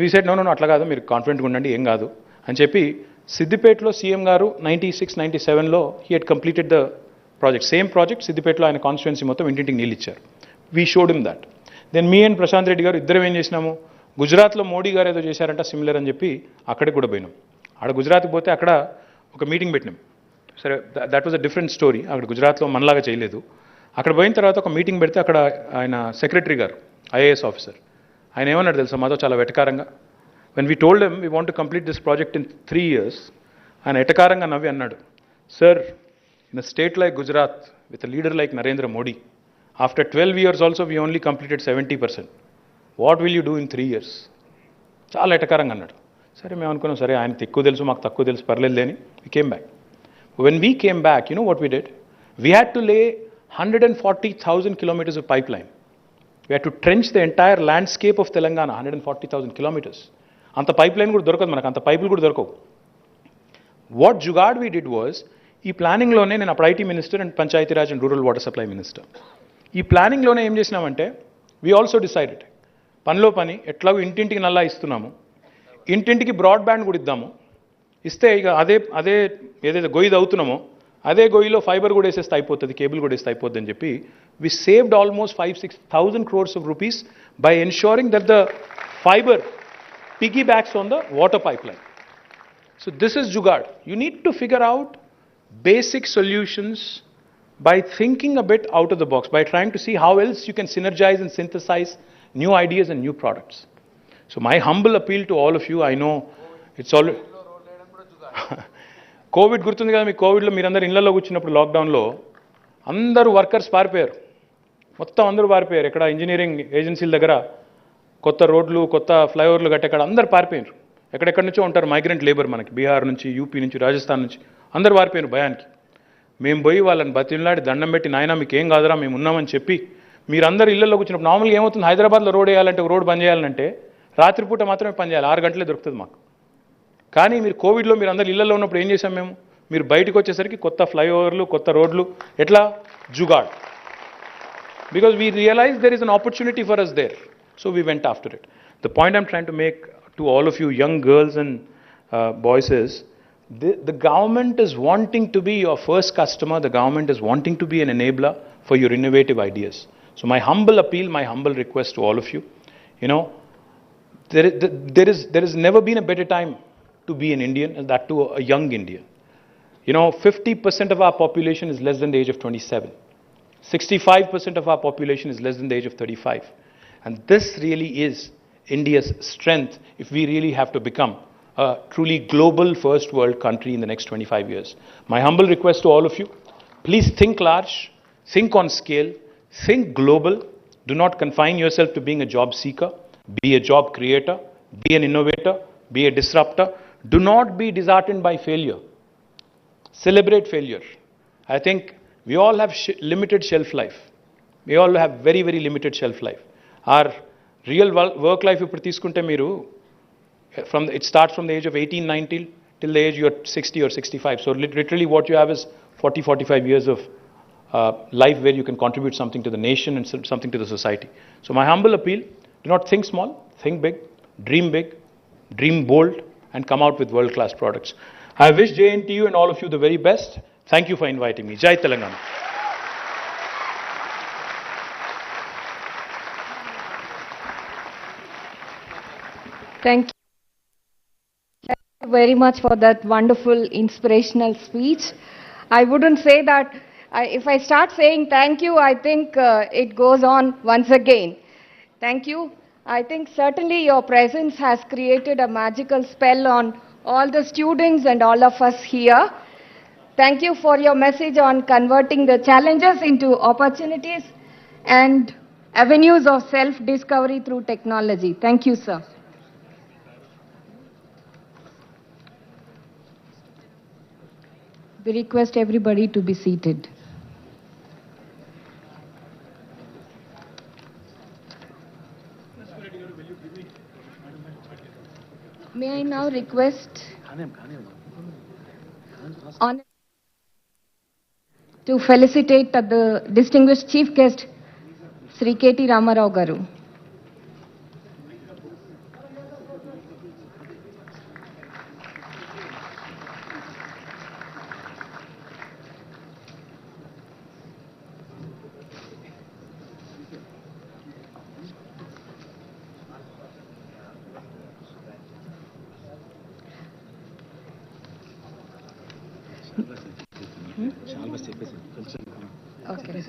వీ సెడ్ నో అట్లా కాదు, మీరు కాన్ఫిడెంట్గా ఉండండి, ఏం కాదు అని చెప్పి సిద్దిపేటలో సీఎం గారు 96-97లో he had completed the project, same project సిద్దిపేటలో ఆయన కాన్స్టిట్యుయెన్సీ మొత్తం ఇంటింటికి నీళ్ళు ఇచ్చారు. We showed him that. Then me and Prashant Reddy garu ఇద్దరం ఏం చేసినాము, గుజరాత్లో మోడీ గారు ఏదో చేశారంట సిమిలర్ అని చెప్పి అక్కడికి కూడా పోయినాం. ఆడ గుజరాత్కి పోతే అక్కడ ఒక మీటింగ్ పెట్టినాం. సరే, that was a different story. అక్కడ గుజరాత్లో మనలాగా చేయలేదు. అక్కడ పోయిన తర్వాత ఒక మీటింగ్ పెడితే అక్కడ ఆయన సెక్రటరీ గారు, ఐఏఎస్ ఆఫీసర్, ఆయన ఏమన్నాడు తెలుసా మాతో చాలా వెటకారంగా, when we told him we want to complete this project in 3 years, ఆయన ఎటకారంగా నవ్వి అన్నాడు, sir in a state like Gujarat with a leader like Narendra Modi, after 12 years also we only completed 70%. What will you do in 3 years? చాలా ఎటకారంగా అన్నాడు. సరే మేము అనుకున్నాం, సరే ఆయనకి ఎక్కువ తెలుసు మాకు తక్కువ తెలుసు, పర్లేదు అని we came back. When we came back, you know what we did? We had to lay 140,000 kilometers of pipeline. We had to trench the entire landscape of Telangana, 140,000 kilometers. అంత పైప్ లైన్ కూడా దొరకదు మనకు, అంత పైపులు కూడా దొరకవు. What jugaad we did was, ఈ ప్లానింగ్లోనే, నేను అప్పుడు IT minister and Panchayati Raj and rural water supply minister, ఈ ప్లానింగ్లోనే ఏం చేసినామంటే వీ ఆల్సో డిసైడెడ్, పనిలో పని ఎట్లాగో ఇంటింటికి నల్లా ఇస్తున్నాము, ఇంటింటికి బ్రాడ్బ్యాండ్ కూడా ఇద్దాము, ఇస్తే ఇక అదే ఏదైతే గొయ్యి అవుతున్నామో అదే గొయ్యిలో ఫైబర్ కూడా వేసేస్తే అయిపోతుంది, కేబుల్ కూడా వేస్తే అయిపోద్ది అని చెప్పి వి saved almost 5,000-6,000 crores of rupees by ensuring that the fiber piggybacks on the water pipeline. So this is Jugaad. You need to figure out basic solutions by thinking a bit out of the box, by trying to see how else you can synergize and synthesize new ideas and new products. So my humble appeal to all of you, I know it's all Covid గుర్తుంది కదా మీకు, కోవిడ్లో మీరందరూ ఇళ్లలో కూర్చున్నప్పుడు లాక్డౌన్లో అందరూ workers పారిపోయారు, మొత్తం అందరూ పారిపోయారు. ఎక్కడ ఇంజనీరింగ్ ఏజెన్సీల దగ్గర కొత్త రోడ్లు, కొత్త ఫ్లైఓవర్లు కట్టేక్కడ అందరు పారిపోయారు. ఎక్కడెక్కడి నుంచో ఉంటారు మైగ్రెంట్ లేబర్, మనకి బీహార్ నుంచి, యూపీ నుంచి, రాజస్థాన్ నుంచి అందరు పారిపోయారు భయానికి. మేము పోయి వాళ్ళని బతిలాడి దండం పెట్టి, నాయన మీకు ఏం కాదురా మేము ఉన్నామని చెప్పి, మీరందరూ ఇళ్లలో కూర్చున్నప్పుడు నార్మల్గా ఏమవుతుంది, హైదరాబాద్లో రోడ్ వేయాలంటే, ఒక రోడ్ బంద్ చేయాలంటే రాత్రిపూట మాత్రమే పని చేయాలి, 6 గంటలే దొరుకుతుంది మాకు. కానీ మీరు కోవిడ్లో మీరు అందరు ఇళ్లలో ఉన్నప్పుడు ఏం చేశాం మేము, మీరు బయటకు వచ్చేసరికి కొత్త ఫ్లైఓవర్లు, కొత్త రోడ్లు, ఎట్లా jugaad. Because we realized there is an opportunity for us there. So we went after it. The point I'm trying to make to all of you young girls and boys is, the government is wanting to be your first customer. The government is wanting to be an enabler for your innovative ideas. So my humble appeal, my humble request to all of you, there has never been a better time to be an Indian, and that too a young Indian. 50% of our population is less than the age of 27. 65% of our population is less than the age of 35. And this really is India's strength if we really have to become a truly global first world country in the next 25 years. My humble request to all of you, please think large, think on scale, think global. Do not confine yourself to being a job seeker. Be a job creator, be an innovator, be a disruptor. Do not be disheartened by failure. Celebrate failure. I think we all have limited shelf life. We all have very, very limited shelf life. Our real work life, if you తీసుకుంటే మీరు, it starts from the age of 18, 19 till the age you're 60 or 65. So literally what you have is 40, 45 years of life where you can contribute something to the nation and something to the society. So my humble appeal, do not think small, think big, dream bold, and come out with world-class products. I wish JNTU and all of you the very best. Thank you for inviting me. Jai Telangana. Thank you very much for that wonderful, inspirational speech. I wouldn't say that, if I start saying thank you, I think it goes on once again. Thank you. I think certainly your presence has created a magical spell on all the students and all of us here. Thank you for your message on converting the challenges into opportunities and avenues of self-discovery through technology. Thank you, sir. We request everybody to be seated. May I now request to felicitate the distinguished chief guest, Sri K.T. Ramarao Garu. Okay.